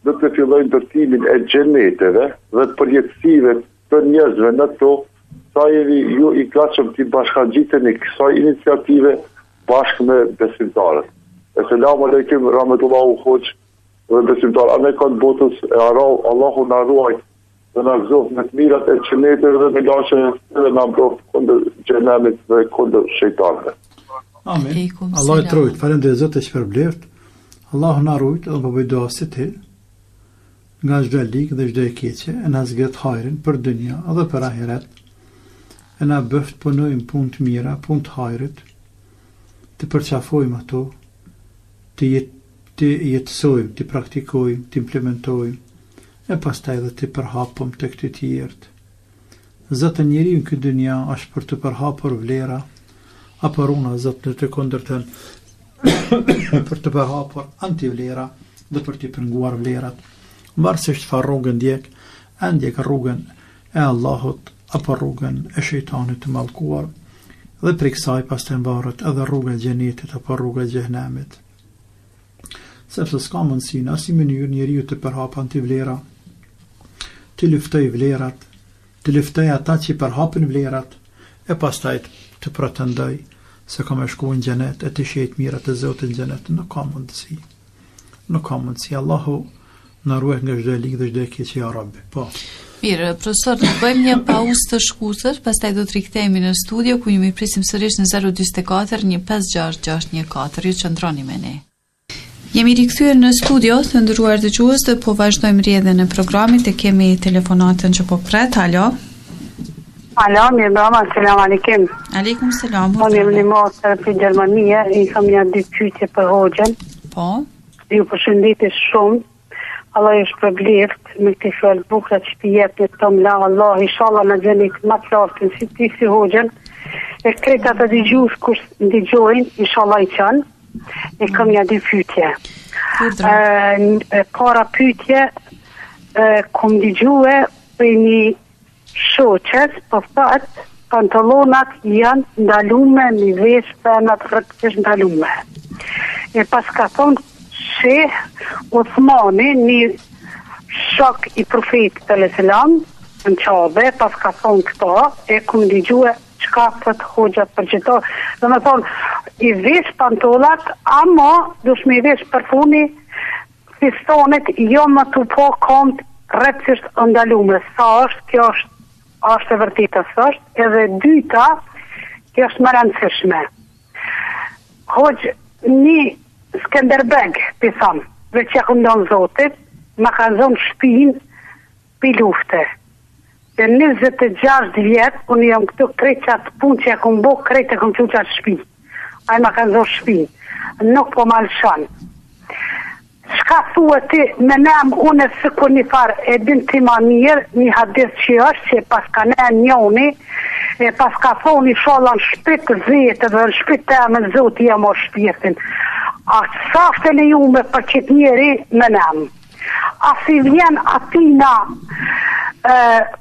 dhe të fillojnë ndërtimin e xheneteve dhe të përjetësive të njerëzve në to, sa jeni ju i gatshëm të bashkangjiteni kësaj iniciative bashkë me besimtarët. Selamu alejkum, rahmetullahu hoq dhe besimtar. A me kanë botës e Allahu na ruaj dhe na gëzoft me të mirat e xhenetit dhe me laqeve dhe na mbrojt kundër xhenemit dhe kundër shejtanëve. Amin. Allah e trojt, faleminderit Zot e shpërbleft. Allahu na rujt dhe po bëj dua si ti nga çdo lig dhe çdo e keqe, e na zgjet hajrin për dynja edhe për ahiret. E na bëft punojmë punë të mira, punë të hajrit, të përqafojmë ato, të jetësojmë, të praktikojmë, të implementojmë, e pastaj edhe të përhapëm të këtë tjertë. Zëtë njeri në këtë dynja është për të përhapur vlera, apo runa zëtë në të kundërtën për të përhapur antivlera dhe për të pënguar vlerat. Varësisht fa rrugën ndjek, e ndjek rrugën e Allahut apo rrugën e shejtanit të mallkuar, dhe për kësaj pastaj mbarët edhe rruga e xhenetit apo rruga e xhenemit. Sepse s'ka mundësi në asnjë mënyrë njeriu të përhap antivlera, të luftoj vlerat, të luftoj ata që përhapin vlerat, e pastaj të pretendoj se ka me shku në xhenet e të shejt mirat e Zotit në xhenet. Nuk ka mundësi. Nuk ka mundësi. Allahu na ruaj nga çdo ligë dhe çdo e keqe, ya Rabbi. Po. Mirë, profesor, të bëjmë një pauzë të shkurtër, pastaj do të rikthehemi në studio ku ju mirëpresim sërish në 044 156 614. Ju qëndroni me ne. Jemi rikthyer në studio, të nderuar dëgjues, dhe po vazhdojmë rrjedhën e programit e kemi telefonatën që po pret. Alo. Alo, mirë brama, selam aleikum. Aleikum selam. Unë jam një mosër për Gjermania, i kam një dy pyetje për hoxhën. Po. Ju përshëndetje shumë. Allah ju shpërbleft me këtë fjalë bukura që të jep në tom la Allah, inshallah në xhenet më të lartë si ti si hoxhën. E kreta të dëgjues kur dëgjojnë, inshallah i çan. E kam një dy pyetje. Para pyetje, kom dëgjue për një shoqes, po thot, pantallonat janë ndalume, një vesh për në të rëtësh ndalume. E pas ka thonë Sheh Uthmani, një shok i profetit sallallahu alaihi wasallam, në Qabe, pas ka thonë këto, e kom dëgjue çka thot hoxha për çdo. Do të thonë, i vesh pantollat, ama dush me vesh për funi fistonet jo më të po kont rrethsisht ndalume. Sa është, kjo është e vërtetë është, edhe dyta, kjo është më rëndësishme. Hoxh, një Skenderbeg, pisam, veç që këndon Zotit, më ka zonë shpinë për lufte. Dhe 26 vjetë, unë jam këtu krejt qatë punë që e këmë bo, krejt e këmë që qatë shpinë. Ajë më ka zonë shpinë. Nuk po malëshanë. Shka thua ti me nem unë së kur një farë e din ti ma mirë, një hadith që është që pas ka ne njoni, e pas ka thonë i shala në shpit të zetë dhe në shpit të e me Zotë jam o shpirtin. A sa është e lejume për qëtë njeri me nem? A si vjen atina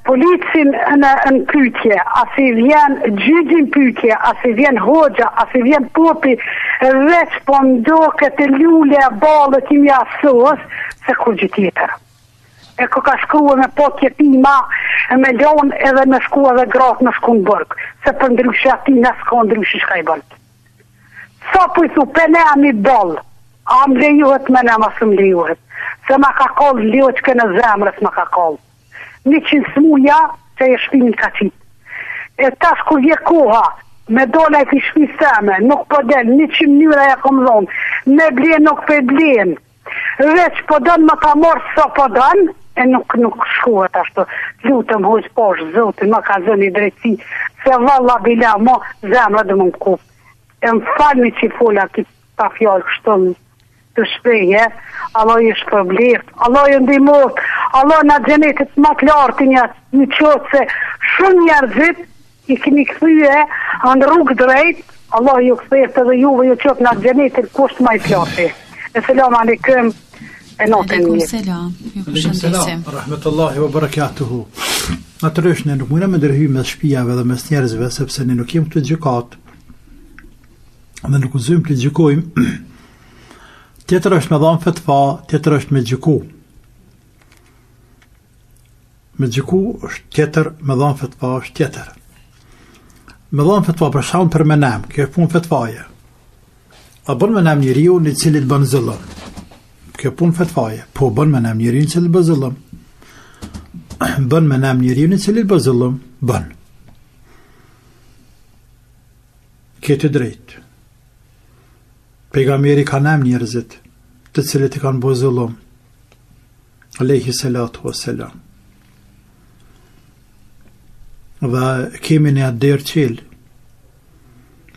policin në pytje, a si vjen gjygjin pytje, a si vjen hoxha, a si vjen popi, veç po ndo këtë lule e balët i mja sos, se kur gjë tjetër. E ku ka shkrua me po kjepima, me lonë edhe me shkua dhe gratë me shku në bërgë, se për ndryshë atina s'ka ndryshë shka i bëllët. Sa po i thu, për ne am i dollë, a më lejuhet me ne ma së më lejuhet, se ma ka kollë lejuhet që në zemrës ma ka kollë. 100 smuja që e shpimin ka qitë. E tash kur vje koha, me dola e ki shpi seme, nuk po del, 100 njëra e kom dhonë, me blen nuk pe blen, veç po donë më ta morë sa po donë, e nuk shkuat ashtu. Lutëm hojq poshë, zotin, më ka zëni drejtësi, se valla bila, mo zemra dhe më më kupë. E më falmi që i fola ki ta fjallë kështu të shpreje, Allah i shpërblift, Allah i ndimot, Allah në gjenetit më të lartë një qëtë se shumë njerëzit i kemi këthyje në rrugë drejt, Allah ju këthejt edhe juve ju qëtë në gjenetit kusht më i lartë. E selam aleikum. Aleikum selam. Ju përshëndesim. Rahmetullahi wa barakatuhu. Natyrisht ne nuk mundem me ndërhyjmë mes shtëpiave dhe mes njerëzve sepse ne nuk jemi këtu gjykat. Dhe nuk uzojmë të gjykojmë. Tjetër është me dhanë fetva, tjetër është me gjyku. Me gjyku është tjetër, me dhanë fetva është tjetër. Me dhanë fetva për shkak për menem, kjo është punë fetvaje. A bën menem njeriu në cilit bën zullum. Kjo punë fetvaje, po bën menem njeriu në cilit bën zullum. Bën menem njeriu në cilit bën zullum, bën. Këtë drejt. Pejgamberi ka nem njerëzit të cilët i kanë bërë zullum. Alayhi salatu wassalam. Dhe kemi në atë derë qelë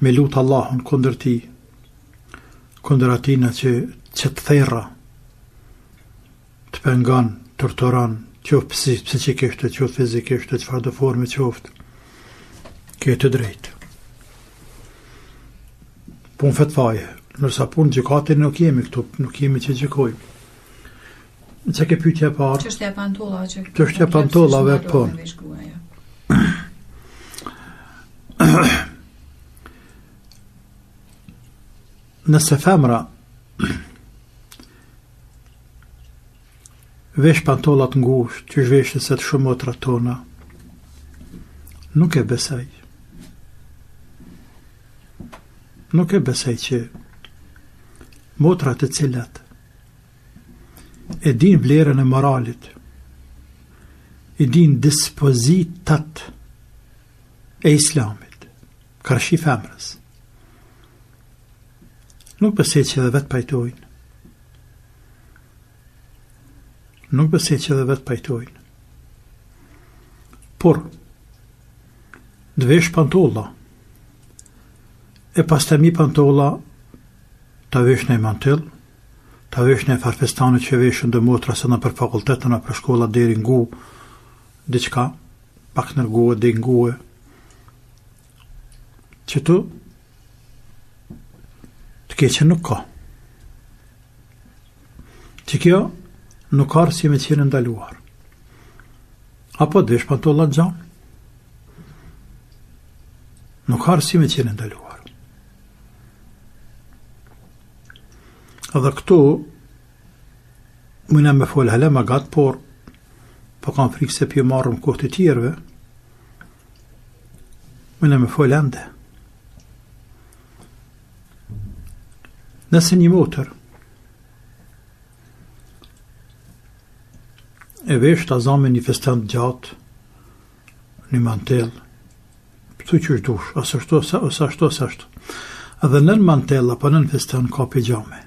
me lutë Allahun kundër ti, kundër atina që të thera, të pengan, torturan, qoftë psikisht, qoftë fizikisht, çfarë do forme qoftë, këtë drejtë. Punë fetvaje, nërsa punë gjykatin nuk jemi këtu, nuk jemi që gjykojmë. Që ke pyetja e parë? Çështja e pantollave që çështja e pantollave po. Nëse femra vesh pantollat ngushtë, që zhveshën se të shumë motrat tona, nuk e besaj. Nuk e besaj që motrat e cilat e din vlerën e moralit, e din dispozitat e islamit, kërshi femrës, nuk besej që edhe vetë pajtojnë. Nuk besej që edhe vetë pajtojnë. Por, dvesh pantolla, e pas të mi pantolla, ta vesh në i mantel, ta vesh në i farfestanët që veshën dhe motra se në për fakultetën, për shkolla deri ngu, diqka, pak nërguë, dhe nguë, që tu, të keqen nuk ka. Që kjo nuk ka si me qenë ndaluar. Apo dvesh pantolla gjanë. Nuk ka si me qenë ndaluar. Edhe këtu mëna me folë hala më gatë, por po kam frikë se pjo marrëm kohë të tjerëve, mëna me folë ende. Nëse një motër e vesh të azame një festan gjatë, një mantel, pëtu që është dush, ose ashtu. Edhe nën mantel, apo nën festan ka pijame.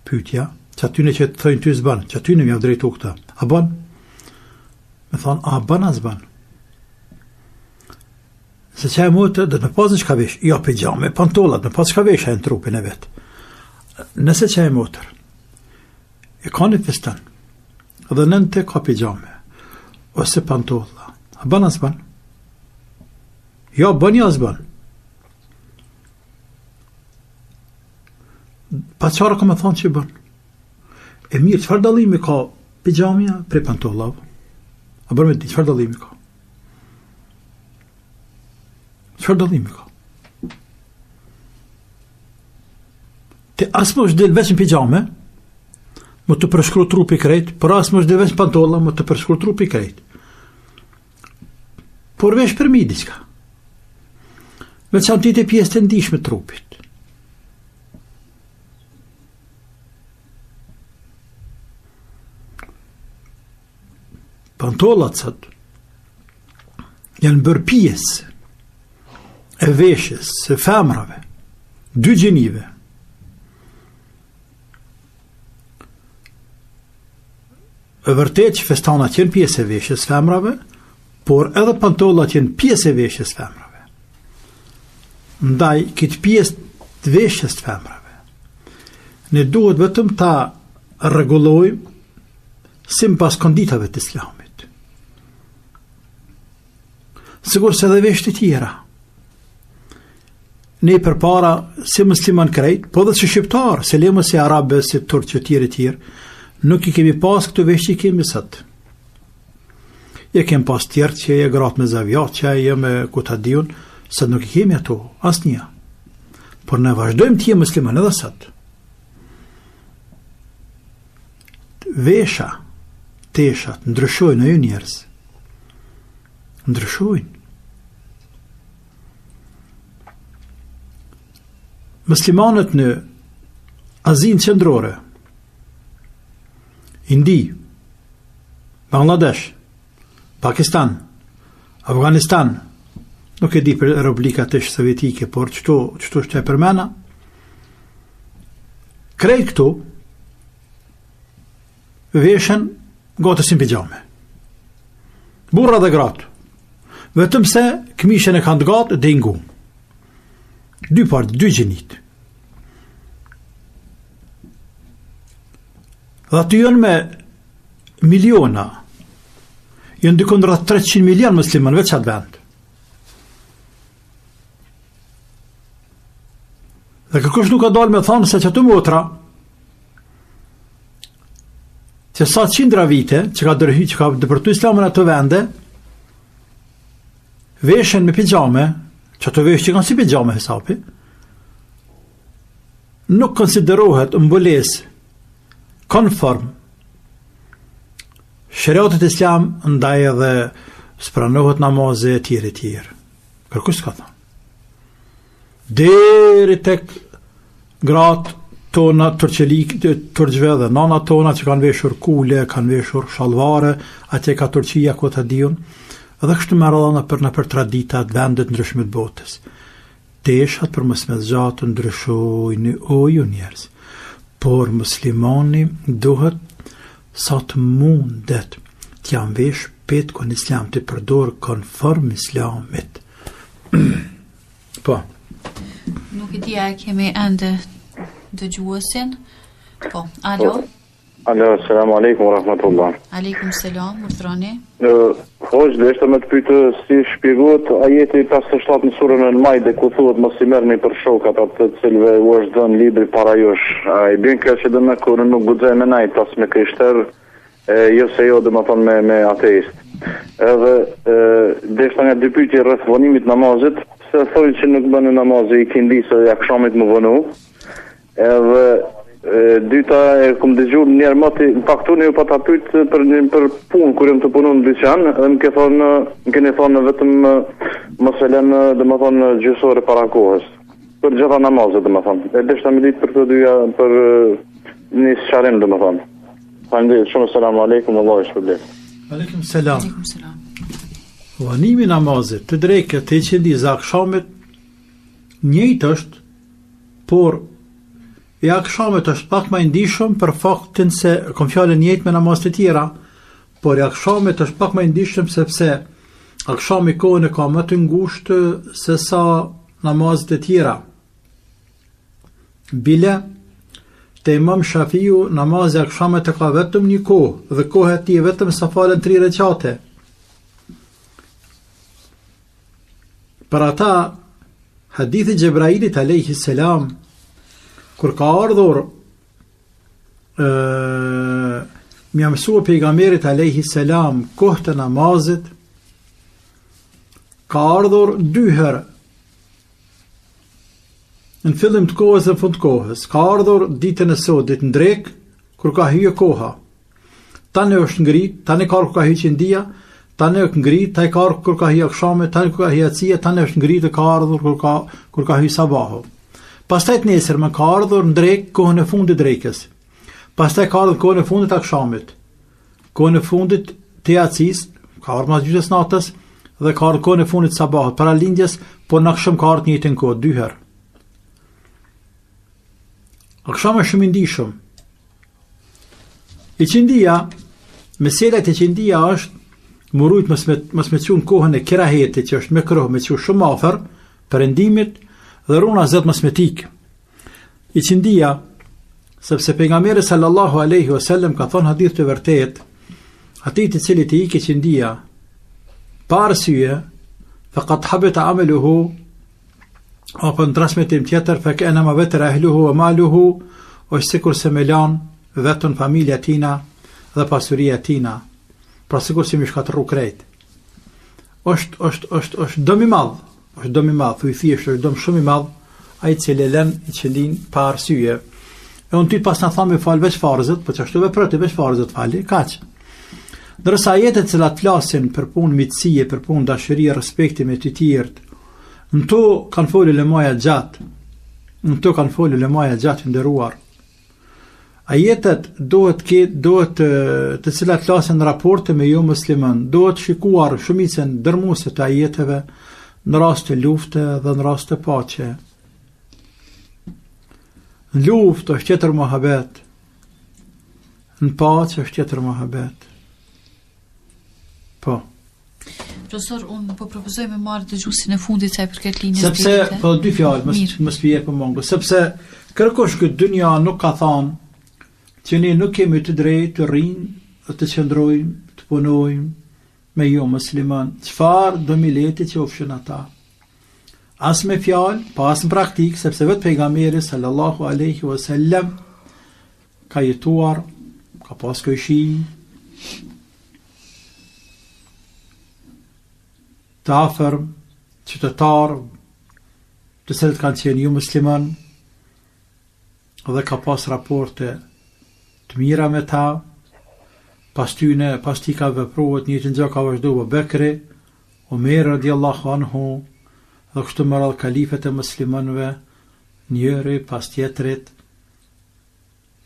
Pyetja, që atyne që të thëjnë ty zban, që atyne mjavë drejtu këta, a ban? Me thonë, a ban a zban? Se që e motër, dhe në pasën që ka vesh, ja pijame, pantollat, në pasën që ka vesh e në trupin e vetë. Nëse që e motër e ka një festan dhe nënte ka pijame ose pantolla, a ban as ban? Ja ban ja as ban. Pa qara ka me thonë që ban. E mirë, qëfar dalimi ka pijamja pre pantollav? A bërë me ti, qëfar dalimi ka? Qëfar dalimi ka? Te asë më është del veç në pijame, më të përshkru trupi krejt, por asë më është del veç në pantolla, më të përshkru trupi krejt. Por vesh për mi diqka. Veçantit e pjesë të ndishme trupit. pantollat sot janë bërë pjesë e veshjes së femrave, dy gjinive. E vërtet që festanat janë pjesë e veshjes së femrave, por edhe pantollat janë pjesë e veshjes së femrave. Ndaj, këtë pjesë të veshjes së femrave, ne duhet vetëm ta rregullojmë sipas konditave të Islamit. Sigur se edhe veshjet e tjera. Ne përpara si musliman krejt, po dhe si shqiptar, se lemo si arabe, si turq e tjerë, nuk I kemi pas këto veshje I kemi sot. Ja kemi pas tjerë që e gratë me zavjat, që e me kutadion, sot nuk I kemi ato, asnjë. Por ne vazhdojmë të jemi musliman edhe sot. Vesha, teshat, ndryshojnë ajo njerëz. Ndryshojnë. Muslimanët në Azinë qendrore, Indi, Bangladesh, Pakistan, Afganistan, nuk e di për Republikat e Sovjetike, por qëto që e përmena, krejt këtu, veshen gotësin pijame. Burra dhe gratë. Vetëm se këmishën e kanë të gatë dhe ingu. Dy gjinit. Dhe aty janë me miliona, janë dykon rreth 300 milion musliman veç atë vend. Dhe kërkush nuk ka dalë me thonë se që të motra, që sa qindra vite që ka dëpërtu Islamin ato vende, veshen me pijame, që ato vesh që kanë si pijame hesapi, nuk konsiderohet mboles konform shariatit Islam, ndaj edhe spranohet namaze e tjerë. Kërkush ka thonë. Deri tek gratë tona turqve dhe nana tona që kanë veshur kule, kanë veshur shalvare, atje ka Turqia ku ta diun, edhe kështu me radhë për traditat vendet ndryshme të botës. Teshat për mos me zgjatë ndryshojnë o ju njerëz. Por muslimani duhet sa të mundet t'ja vesh petkun Islam, të përdor konform Islamit. Po. Nuk I dia kemi ende dëgjuesin. Po, alo. Alo, selamu alaikum, rahmatullah. Aleikum selam, urdhroni. Hoxh, dhe ishte me të pytë si shpjegohet ajeti 57 në surën Al-Maide, ku thuhet mos I merrni për shokat atë të cilëve u është dhënë libri para jush. A I bën kjo që do më kur nuk guxoj me najt pas me krishter, jo se jo domethënë me ateist. Edhe dhe ishte nga dy pyetje rreth vonimit namazit, se thonë që nuk bën namazi I kindis e akşamit më vonu. Edhe dyta e kum dëgjuar një herë më paktuni ju pa ta pyet për punë kur jam të punoj në dyqan, më keni thonë vetëm mos e lën domethënë gjysore para kohës. Për gjitha namazet domethënë. E deshta më ditë për këto dyja për një sharem domethënë. Faleminderit shumë, selam aleikum, Allahu ju shpërblet. Aleikum selam. Aleikum selam. Vanimi namazit të drejtë të qendi akşamit njëjtë është, por I akşamit është pak më I ndihshëm për faktin se kam fjalën njëjtë me namazet e tjera, por I akşamit është pak më I ndihshëm sepse akşami kohën e ka më të ngushtë se sa namazet e tjera. Bile te Imam Shafiu namazi akşamit e ka vetëm një kohë dhe koha e tij vetëm sa falen 3 rekate. Për ata hadithi Gjebrailit alayhi salam kur ka ardhur më mësua pejgamberit alayhi salam kohët e namazit, ka ardhur 2 herë. Në fillim të kohës dhe në fund të kohës. Ka ardhur ditën e sodit në drek, kur ka hyrë koha. Tani është ngrit, tani ka kur ka hyrë qindia, tani është ngrit, tani ka kur ka hyrë akşamit, tani kur ka hyrë acia, tani është ngrit e ka ardhur kur ka hyrë sabahu. Pastaj të nesër më ka ardhur në drek kohën e fundit drekës. Pastaj ka ardhur kohën e fundit akşamit. Kohën e fundit të Yacis, ka ardhur mas gjysmës natës dhe ka ardhur kohën e fundit të sabahut para lindjes, por në akşam ka ardhur në njëjtën kohë 2 herë. Akşam është shumë i ndihshëm. E qindia, mesela e qindia është murujt mos me çun kohën e kerahetit që është me kroh, me çu shumë afër perëndimit dhe runa zot mos me tik. E qindia, sepse pejgamberi sallallahu alaihi wasallam ka thonë hadith të vërtet, atij i cili të ikë qindia pa arsye, faqad habita amaluhu, apo në transmetim tjetër, fa kanama vetera ahluhu wa maluhu, është sikur se me lan vetën familja tina dhe pasuria tina, pra sikur si më shkatërru krejt. Është dëm i madh, është dëm i madh, thuj thjesht është dëm shumë i madh, ai i cili lën i qëllin pa arsye. E unë ty pas në thamë me falë veç farzët, për që ashtu veprët e veç farzët fali, kaq. Ndërsa ajetet cilat flasin për punë mitësie, për punë dashërie, respekti me të tjerët, në to kanë folë lemaja gjatë, nderuar. Ajetet dohet të cilat flasin raporte me jo musliman, dohet shikuar shumicën dërmuese të ajeteve në rast të lufte dhe në rast të paqe. Në luftë është tjetër mohabet, në paqe është tjetër mohabet. Po. Profesor, unë po propozoj me marrë dëgjuesin e fundit sa i përket linjës sepse, direkte. po dy fjalë, mos pije për mongo, sepse kërkosh këtë dynja nuk ka thonë që ne nuk kemi të drejtë të rrinë, të qëndrojmë, të punojmë me jo musliman. Çfarë do mileti që ofshin ata? As me fjalë, pa as në praktik, sepse vetë pejgamberi sallallahu alaihi wasallam ka jetuar, ka pas këshi të afërm, qytetar, të cilët kanë qenë jo musliman, dhe ka pas raporte të mira me ta, pas ti ka vepruar një të gjë ka vazhdu Abu Bekri, Omer radiallahu anhu, dhe kështu më radh kalifet e muslimanëve, njëri pas tjetrit,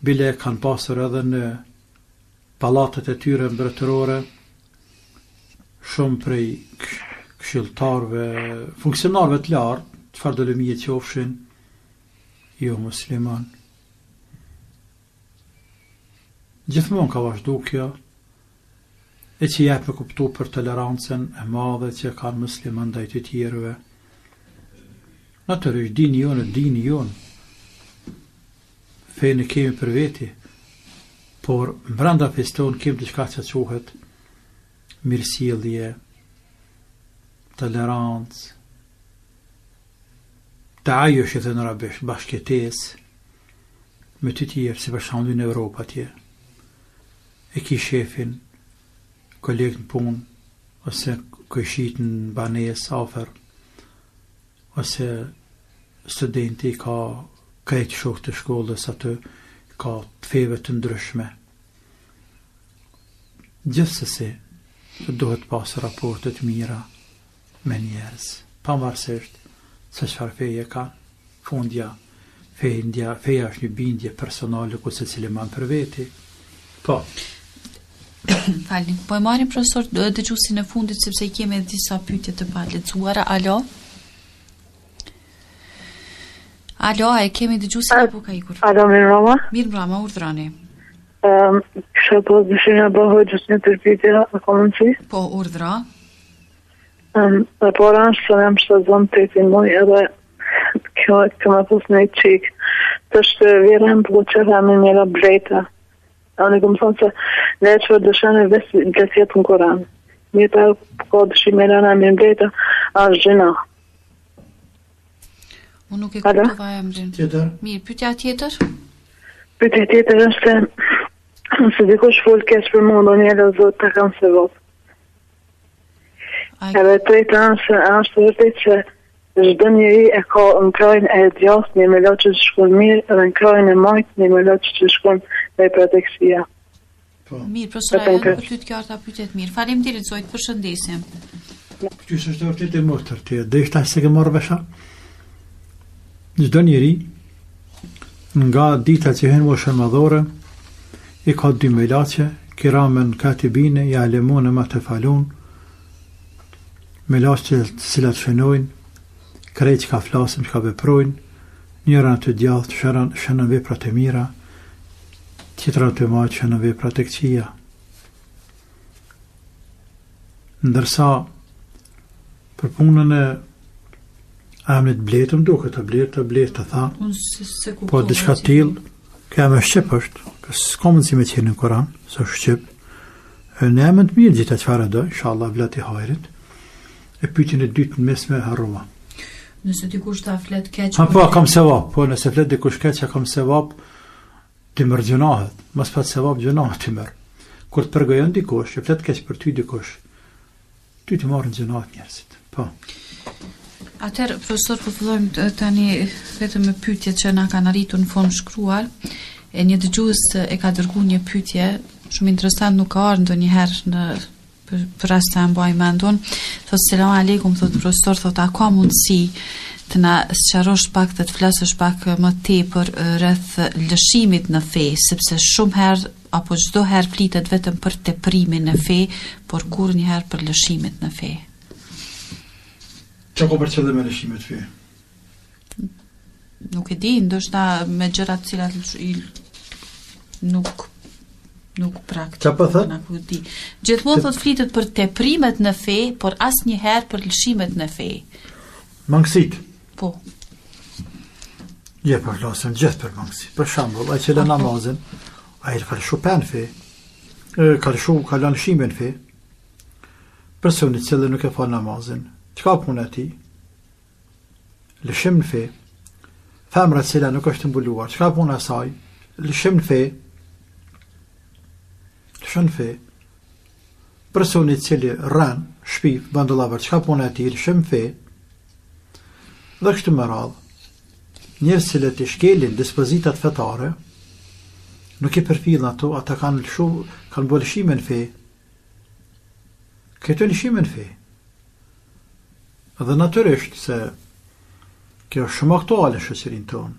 bile kanë pasur edhe në pallatet e tyre mbretërore, shumë prej këshilltarëve, funksionarëve të lartë, çfarë do lëmije qofshin, jo musliman. Gjithmonë ka vazhdu kjo, e që jep me kuptu për tolerancën e madhe që kanë musliman ndaj të tjerëve. Natyrisht dini jonë. Fejnë kemi për veti, por brenda feston kemi diçka që quhet mirësjellje, tolerancë, taayush edhe në arabesh, bashkëtesë me të tjerë, si për shembull në Evropë atje. E ki shefin, kolegë në punë, ose këshit në banes afer, ose studenti ka krejt shok të shkollës atë, ka të feve të ndryshme. Gjithsesi, duhet pas raportet mira me njerëz, pavarësisht se çfarë feje ka, fundja, feja është një bindje personale ku secili man për veti. Po. Falni, po e marrim profesor dëgjuesin e fundit sepse i kemi edhe disa pyetje të palecuara. Alo, a e kemi dëgjuesin apo ka ikur? Alo, mirëmbrëma. Mirëmbrëma, urdhrani. Kisha pas dëshirë në bëhë gjusë një tërpitja, a komën që? Po, urdhra. Dhe por është se jam shtazon të të moj edhe kjo këma pus në i qikë. Të shtë virën për që dhe me njëra brejta. Unë i këmë thonë se ne që dëshane vësjet në Koran. Mirë për ka dëshime me rana me brejta, është gjëna. Unë nuk e kuptova emrin. Tjetër? Mirë, pyetja tjetër? Pyetja tjetër është se dikush full kesh për mu, do njëllë o zotë të kam se votë. Edhe të i të është vërtet që çdo njeri e ka në krajnë e djasë një me loqë që shkon mirë edhe në krajnë e majtë një me loqë që shkon me proteksia. Mirë, profesora, janë për ty të kjarta pyetjet mirë. Faleminderit zojt, përshëndesim. Qysh është vërtet e motër ti, dhe ishta se ke marrë vesha? Çdo njeri nga dita që hyn moshën madhore i ka 2 melaçe, kiramen katibine, ya'lemune ma tefalun, me lasë të cilat shënojnë, krejt që ka flasim, që ka veprojnë, njëra të djathë të shënën veprat e mira, tjetra të majtë shënën veprat e këqija. Ndërsa, për punën e amnit bletëm, duke të bletë të tha, po diçka t'ilë, ka me shqip është, s'ka mundësi me qenë në Koran, së shqip, në emën të mirë gjitha qëfare do, inshallah vlat i hajrit, e pyetjen e dytë në mes me harrova. Nëse dikush ta flet keq. Po kam sevap, po nëse flet dikush keq, kam sevap të merr gjunahet, mos pat sevap gjunahet të merr. Kur të përgojon dikush, e flet keq për ty dikush, ty të marrin gjunahet njerëzit. Po. Atëherë, profesor, po fillojmë tani vetëm me pyetjet që na kanë arritur në formë shkruar. E një dëgjues e ka dërguar një pyetje shumë interesant, nuk ka ardhur ndonjëherë në për rast të mbaj mendon. Thot selam aleikum, thot profesor, thot a ka mundësi të na sqarosh pak, të flasësh pak më tepër rreth lëshimit në fe, sepse shumë herë apo çdo herë flitet vetëm për teprimin në fe, por kurrënjëherë për lëshimit në fe. Çka ka për qëllim me lëshimin në fe? Nuk e di, ndoshta me gjëra të cilat nuk praktikojnë. Çfarë po thot? Gjithmonë thot flitet për teprimet në fe, por asnjëherë për lëshimet në fe. Mangësit. Po. Je për lasën gjithë për mangësi. Për shembull, ai që lë namazin, ai ka lëshu pen fe, ka lënë lëshimin fe. Personi i cili nuk e fal namazin, çka puna e tij? Lëshim në fe. Femra e cila nuk është mbuluar, çka puna e saj? Lëshim në fe. Lëshim në fe. Personi i cili rran, shpif, bandollavër, çka puna e tij? Lëshim në fe. Dhe kështu me radhë. Njerëz që të shkelin dispozitat fetare, nuk i përfillin ato, ata kanë bërë lëshime në fe. Këto lëshime në fe. Dhe natyrisht se kjo është shumë aktuale në shoqërinë tonë.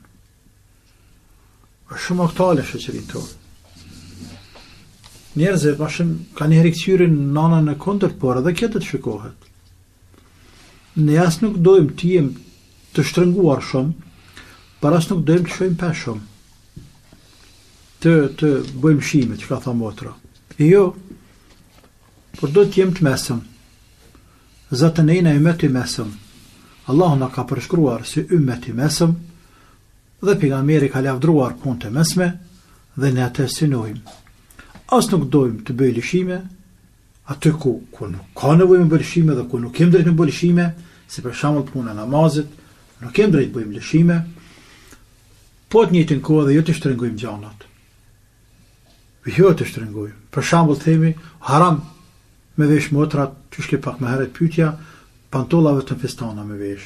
Është shumë aktuale në shoqërinë tonë. Njerëzit më shumë kanë rikthyer nënën e kundërt, por edhe kjo të shikohet. Ne as nuk dojmë të jemi të shtrënguar shumë, por as nuk dojmë të shojmë pa shumë. Të bëjmë shime, që ka tha motra. Jo, por do të jem të mesëm. Zatën e ina ymmet i mesëm. Allah na ka përshkruar si ymmet i mesëm, dhe pejgamberi ka lavdruar punët e mesme, dhe ne atë synojmë. As nuk dojmë të bëjmë lëshime, aty ku nuk ka nevojë me lëshime dhe ku nuk kem drejt me bëjmë lëshime, si për shembull puna e namazit, nuk kem drejt bëjmë lëshime, po të njëjtën kohë dhe jo të shtrëngojmë gjanat. Jo të shtrëngojmë. Për shembull themi haram me vesh motrat, që shke pak më herët pyetja, pantollave të festana me vesh.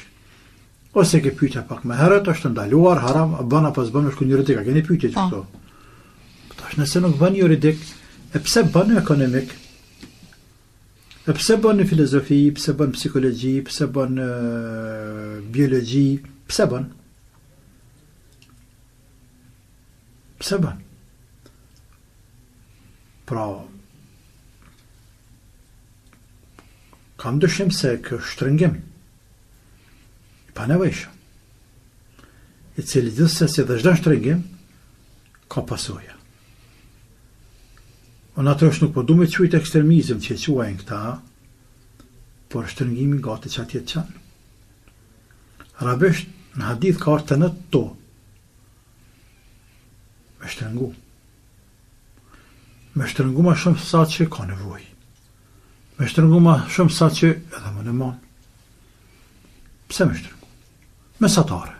Ose ke pyetja pak më herët, është ndaluar, haram, a bën apo s'bën, është juridik, a keni pyetje këto. Tash nëse nuk bën juridik, e pse bën ekonomik? E pse bën në filozofi, pse bën psikologji, pse bën biologji, pse bën? Pse bën? Pra, kam dyshim se kë shtrëngim i panevojshëm, i cili gjithsesi dhe çdo shtrëngim ka pasojë. Natyrisht nuk po du me quajt ekstremizëm që quajnë këta, por shtrëngimi gati që atjet qanë. Arabisht në hadith ka artë në to, me shtrëngu. Me shtrëngu ma shumë sa që ka nevoj. Me shtrëngu ma shumë sa që edhe më në manë. Pse me shtrëngu? Mesatare.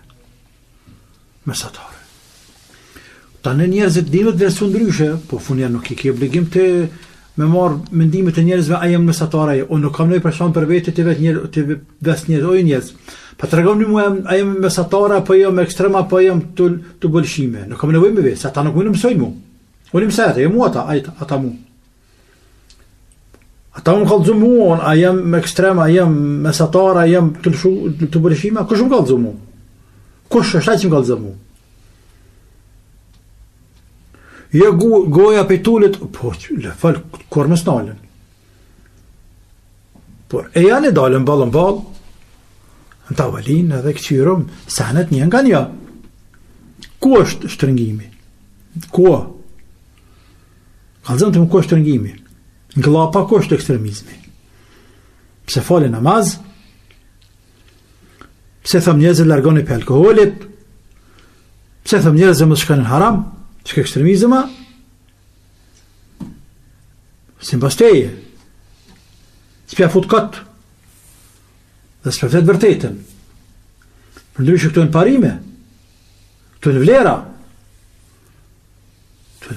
Ta në njerëzit dimet version ndryshe, po funja nuk i ke obligim të me marë mendimet e njerëzve, a jem mesatare, o nuk kam nëjë përshon për vetë të ves njerëz, o njerëz. Pa të regom një mu a jem mesatare, apo jem ekstrema, apo jem të bëlshime. Nuk kam nevoj me vetë, se ata nuk më në mësoj mu. O në mësajte, jem mu ata mu. Ata më kalëzu mu, a jem ekstrema, a jem mesatare, a jem të bëlshime, kush më kalëzu mu? Kush është ai që më kalëzu mu? Jo goja pe tulit, po, le fal kur më snalën. Por e janë dalën ballën ball. Në tavolin edhe këqyrëm, sanet një nga një. Ku është shtrëngimi? Ku? Kalzëm të më ku është shtrëngimi? Nglapa ku është ekstremizmi? Pse fali namaz? Pse thëm njerëzit largoni për alkoholit? Pse thëm njerëzit më shkanë në haram? Që ka ekstremizma? Sipas teje. S'pja fut këtë. Dhe s'pja flet vërtetën. Përndryshe këto në parime. Këto në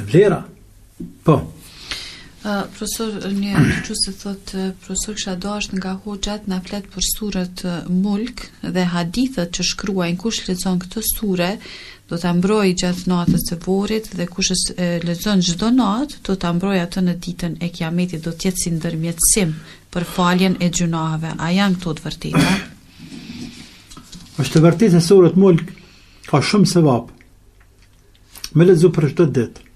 vlera. Po. Profesor, një që se thot, profesor kësha dasht nga hoxhat na flet për surët Mulk dhe hadithet që shkruajnë kush lexon këtë sure do ta mbrojë gjatë natës së vorit dhe kush lexon çdo natë do ta mbrojë atë në ditën e Kiametit, do të jetë si ndërmjetësim për faljen e gjunaheve. A janë këto të vërteta? Është të vërtetë se surët Mulk ka shumë sevap. Me lexu për çdo ditë.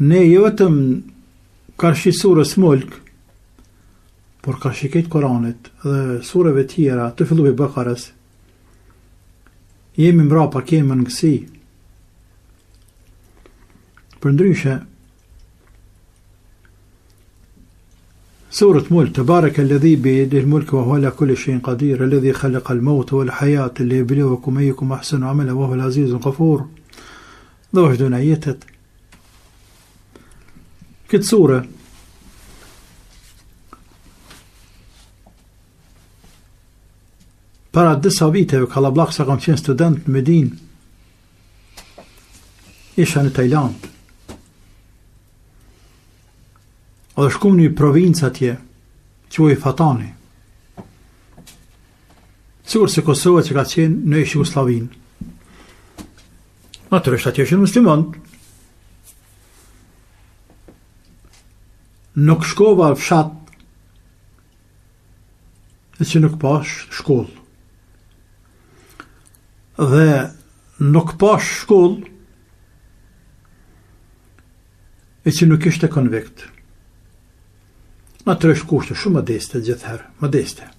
Ne jo vetëm karshi surës Mulk, por karshi këtë Koranit dhe surëve tjera të fillu i Bakarës, jemi mbrapa kemi në ngësi. Përndryshe, surët Mulk, تبارك الذي بيده الملك وهو على كل شيء قدير الذي خلق الموت والحياة ليبلوكم أيكم أحسن عملا وهو العزيز الغفور. Dhe vazhdojnë ajetet. Këtë sure para disa viteve kallabllak sa kam qenë student në Medinë, isha në Tajland. Dhe shkum në një provincë atje, quhej Fatani. Sigur se Kosova që ka qenë në Jugosllavinë. Natyrisht atje ishin muslimanë. Nuk shkova në fshat e që nuk pash shkollë. Dhe nuk pash shkollë e që nuk ishte konvikt. Natyrisht kushte shumë modeste gjithherë, modeste.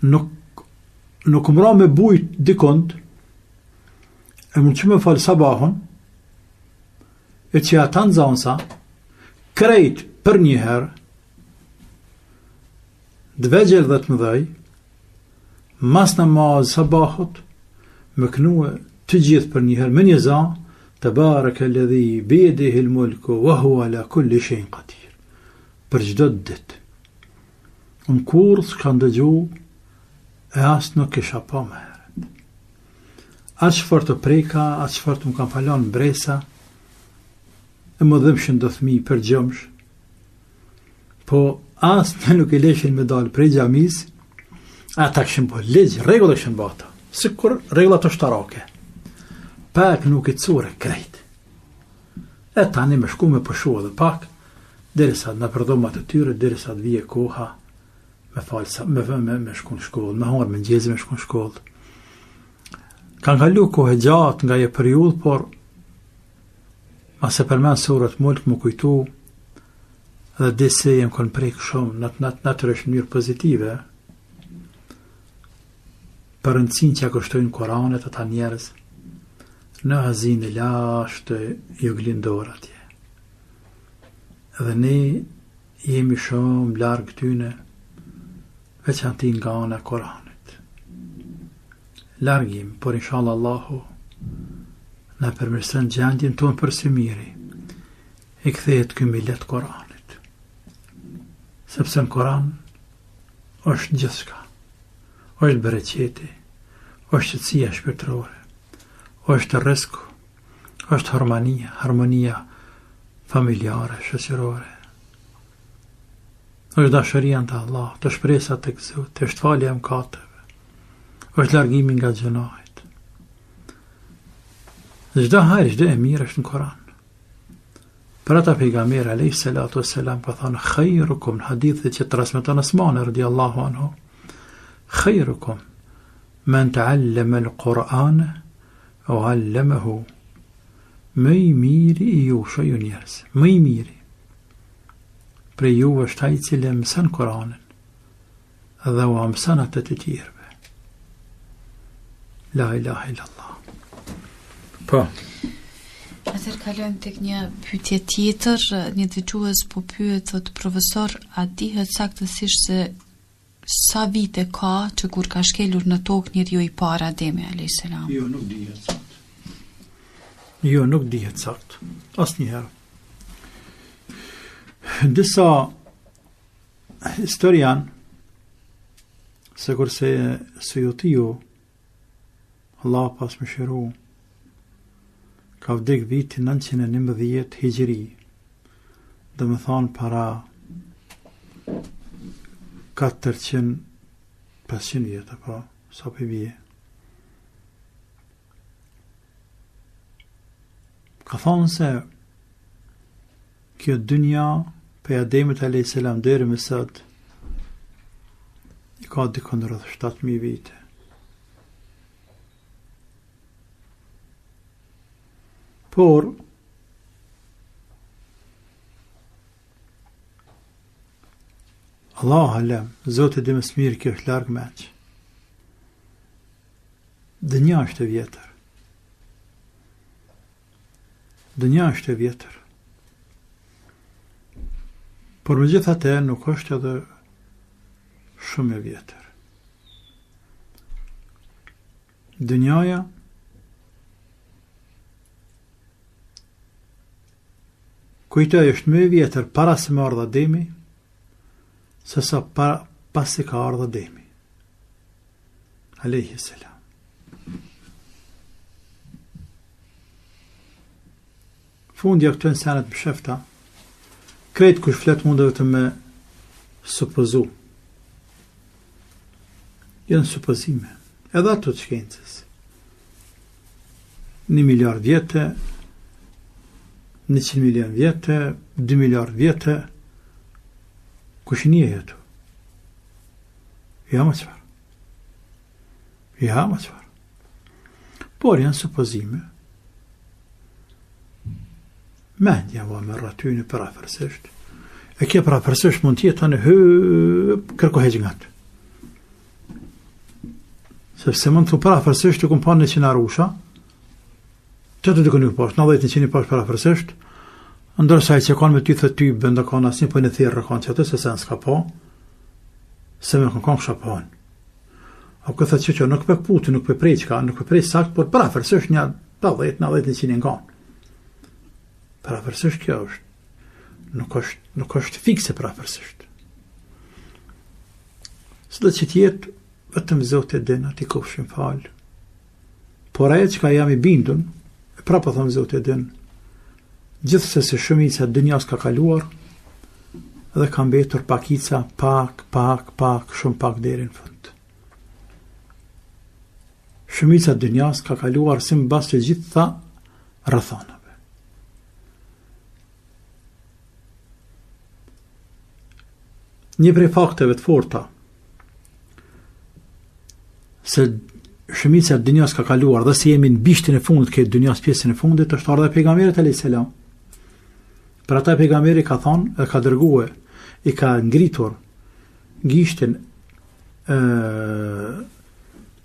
Nuk mra me bujt dikond, e mund që me falë sabahun, e që ata në zansa, krejt për njëherë, dvegjel dhe të mëdhej, mas namaz sabahut, më knue të gjithë për njëherë, me një za, تبارك الذي بيده الملك وهو على كل شيء قدير. Për çdo ditë. Unë kur s'ka ndëgju, e as nuk kisha pa më herët. Aq çfarë të preka, aq çfarë të më kam falon bresa, e më dhëmshin do fëmijë për gjëmsh, po as në nuk e leshin me dalë prej xhamis, ata kishin po ligj, rregull kishin bata, sikur rregullat të shtarake. Pak nuk i cure krejt. E tani me shku me pëshu edhe pak, derisa në përdomat të tyre, derisa të vije koha, me shku në shkollë, me horë, me ngjezi me shku në shkollë. Kanë kalu kohë gjatë nga je periudhë, por ase përmen surët Mulk më kujtu, dhe disi jem kënë prejkë shumë, natërisht në mënyrë pozitive, për rëndësin që kështojnë Koranet ata njerëz, në hazin e lashtë ju glindor atje. Dhe ne jemi shumë largë tyne, veçantin nga ana Koranit. Largim, por inshallah Allahu na përmirëson gjendjen tonë për së miri, e kthehet ky millet Koranit. Sepse në Koran është gjithçka. Është bereqeti, është qetësia shpirtërore, është rrezik, është harmonia familjare, shoqërore. Është dashuria ndaj Allahut, të shpresat tek Zoti, është falja e mëkateve, është largimi nga gjunahet. Çdo hajër, çdo e mirë është në Koran. Për ata pejgamberi alayhi salatu wassalam ka thënë khairukum, hadithet që transmeton Osmani radhiyallahu anhu, khairukum man ta'allama al-Qur'an o allemehu, më i miri i ju, ju njerëz, më i miri prej ju është ai i cili mëson Kur'anin dhe u mëson atë të tjerëve. La ilaha illallah. Po. Atëherë kalojmë tek një pyetje tjetër, një dëgjues po pyet, thotë profesor, a dihet saktësisht se sa vite ka që kur ka shkelur në tokë njeriu i parë Ademi alayhis salam? Jo, nuk dihet sakt. Jo, nuk dihet sakt. Asnjëherë. Disa historian, se kurse Suyutiu, Allah pas më shëru, ka vdek viti 911 hijri, dhe më thonë para 400-500 vjetë, apo sa për vje. Ka thonë se kjo dynja për Ademit a.s. deri më sot i ka dikon rreth 7.000 vite. Por Allah alem, Zotë dhe më smirë, kjo është largë meq. Dënja është e vjetër. Dënja është e vjetër. Por me gjithate nuk është edhe shumë e vjetër. Dënjaja kujtoj është më e vjetër para se më ardha Ademi, se sa pas se ka ardha Ademi alayhi salam. Fundja këto insanet më shefta, krejt kush flet mundeve të me supozu. Janë supozime, edhe ato të shkencës. 1 miliard vjetë, 100 milion vjetë, 2 miliard vjetë, kush një jetu? Ja më qëfar. Ja më qëfar. Por janë supozime. Mendja va me rratyne për afërsisht. E kje për afërsisht mund tjetë të në kërko hegjingat. Sepse mund të për afërsisht të kumë pa 100 arusha, që të dikën një pashtë, 90-100 pashtë për afërsisht, ndërsa i që kanë me ty thë ty bënda kanë asnjë për në thirë kanë që atë se sen s'ka pa, se me kanë kësha panë. A këtë thë që nuk për putë, nuk për prej qka, nuk për prej sakt, por për afërsisht një 90-100 kanë. Për afërsisht kjo është, nuk është fikse për afërsisht. Së dhe që tjetë, vetëm Zotë e din, ati kofshin falë. Por aje që ka jam i bindun, e prapa thëmë Zotë e din, gjithse se shumica dënjas ka kaluar, dhe ka mbetur pakica, pak, shumë pak deri në fund. Shumica dënjas ka kaluar si mbas të gjitha rrethonave. Një prej fakteve të forta se shumica dënjas ka kaluar dhe se jemi në bishtin e fundit këtë dënjas pjesën e fundit është ardha pejgamberit alayhis salam. Për ata pejgamberi ka thonë e ka dërguar, i ka ngritur gishtin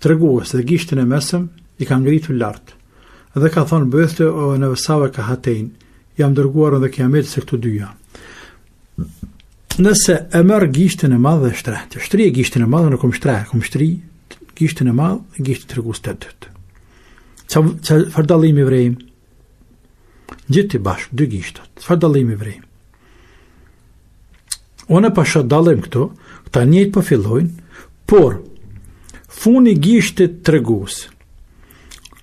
tregues dhe gishtin e mesëm i ka ngritur lart. Dhe ka thonë bëthë o në vësave ka hatejn, jam dërguar dhe kiamet se këtu dyja. Nëse e merr gishtin e madh dhe shtret, shtri e gishtin e madh në kom shtri gishtin e madh dhe gishtin tregues të dytë. Çfarë dallimi vrejmë? Gjithë bashkë, 2 gishtat. Çfarë dallimi vrejmë? Unë pasha dallim këto, këta njëjtë po fillojnë, por funi gishtit tregues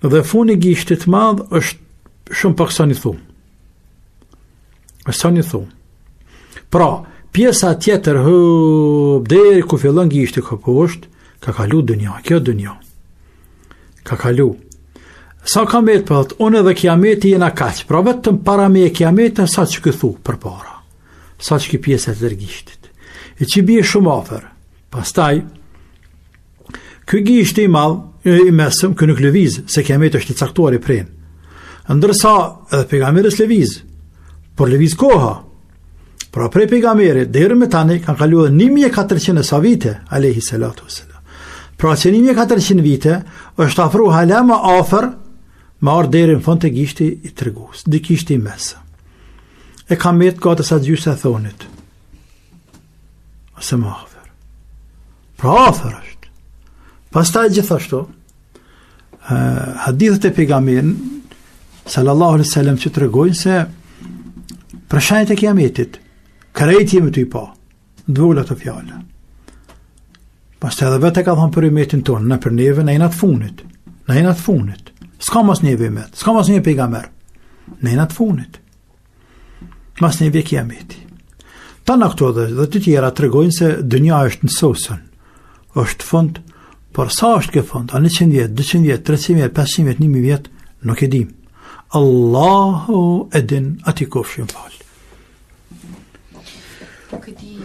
dhe funi gishtit madh është shumë pak sa një thumë. Është sa një thumë. Pra, pjesa tjetër deri ku fillon gishti ka poshtë, ka kalu dënja, kjo dënja. Ka kalu. Sa kamet për unë edhe kiameti jena kaq, pra vetëm para me e kiameti sa që këthu për para, sa që ki pjesët të gishtit. E që bje shumë afer, pastaj, kë gishti i madh, i mesëm, kë nuk lëviz, se Kiameti është i caktuar i pren. Ndërsa edhe pejgamberi lëviz, por lëviz koha. Pra prej pejgamberit deri me tani kanë kaluar 1400 sa vite, alayhi salatu wassalam. Pra që 1400 vite është afru hala më afër, më ardh deri në fund të gishti i tregus, di kishti i mesëm. E kam met gati sa gjysë e thonit. Ose më afër. Pra afër është. Pastaj gjithashtu, hadithet e pejgamberit sallallahu alaihi wasallam që tregojnë se për shenjat e Kiametit, krejt jemi të i pa, dvogla të fjalla. Pastaj edhe vetë ka thonë për umetin tonë, në për neve, në jena të funit. S'ka mas neve umet, s'ka mas neve pejgamber, në jena të funit. Mas neve Kiameti. Ta në këto dhe të tjera tregojnë se dënja është në sosën, është fund, por sa është ke fund, a 100 vjet, 200 vjet, 300 vjet, 500 vjet, 1000 vjet, nuk e dim. Allahu edin ati kofshin falë. Po këti,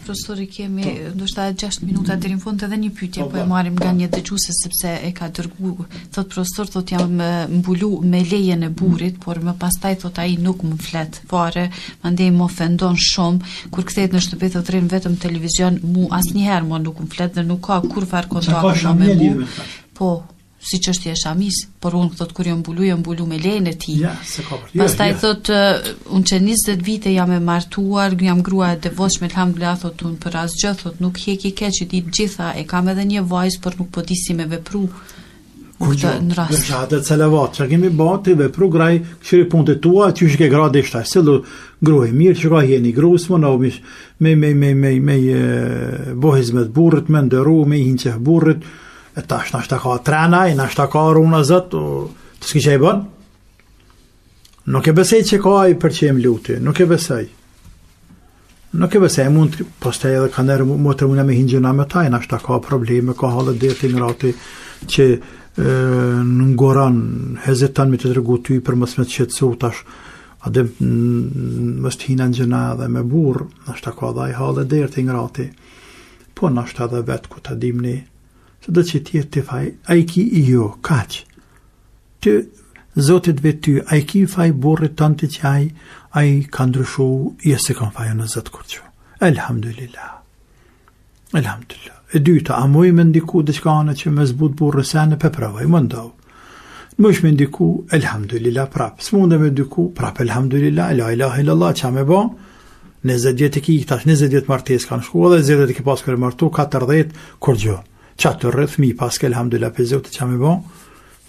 profesori, kemi ndoshta 6 minuta deri në fund edhe një pyetje, po e marrim nga një dëgjuese sepse e ka dërguar. Thot profesor, thot jam mbulu me lejen e burrit, por më pastaj thot ai nuk më flet fare, mandej më ofendon shumë. Kur kthehet në shtëpi thot rrin vetëm televizion, mu asnjëherë më nuk më flet dhe nuk ka kurrë kontakt me mua. Po, si çështje e shamis, por unë thot kur jam mbulu me lejen e tij. Ja, se ka. Pastaj thot unë që 20 vite jam e martuar, jam grua e devotshme, alhamdulillah, thot unë për asgjë, thot nuk hjeki keq i di gjitha, e kam edhe një vajzë, por nuk po di si me vepru. Në rast. Në shahadet salavat, që kemi bërë të vepru graj, këshiri punët e tua, që shke gra dhe shtaj, se lu groj mirë, që ka jeni grus, më në me bohizmet burrit, me ndëru, me hinqeh burrit, e tash nashta ka trenaj, nashta ka runa zët, të s'ki që e bën? Nuk e besej që ka i për që jem luti, nuk e besej. Nuk e besej, mund të postaj edhe ka nërë motër muna me hingjëna me taj, nashta ka probleme, ka halët dhe të ngrati që në ngoran hezetan me të tërgu ty për mës me të qëtësu tash, adem mës të hina në gjëna dhe me burë, nashta ka dhe i halët dhe të ngrati, po nashta dhe vetë ku të dimni, se do që tjetë të faj, a i ki i jo, kaq, të zotit vetë ty, a i ki faj borrit të në të qaj, a i ka ndryshu, jesë kanë fajë në zëtë kur që. Elhamdulillah. Elhamdulillah. E dyta, a muj me ndiku dhe qka anë që me zbut borrë sene, pe pravaj, më ndau. Mësh me ndiku, elhamdulillah, prap. Së mund e me ndiku, prap, elhamdulillah, la ilaha illallah, qa me ba, 20 vjet e ki, tash 20 vjet martes kanë shku, dhe 20 vjet e ki pas kërë martu, 40, kur gjo. Qatë të rrëth mi pas ke alhamdulillah për zotë që me bo,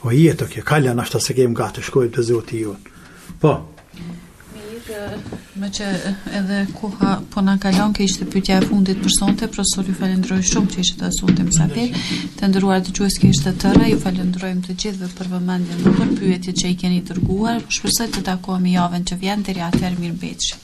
po jetë oke, kalja nashta se kem gati shkojnë për zotë i jonë. Po. Mirë, me që edhe koha po në kalon, ke ishte pyetja e fundit për sonte, profesor ju falenderoj shumë që ishte të sonte mësapir, të ndëruar të gjues ke ishte tëra, ju falenderojmë të gjithë dhe për vëmendjen për pyetjet që i keni dërguar, shpresoj të takohemi javën që vjen, deri atëherë mirëmbëjtje.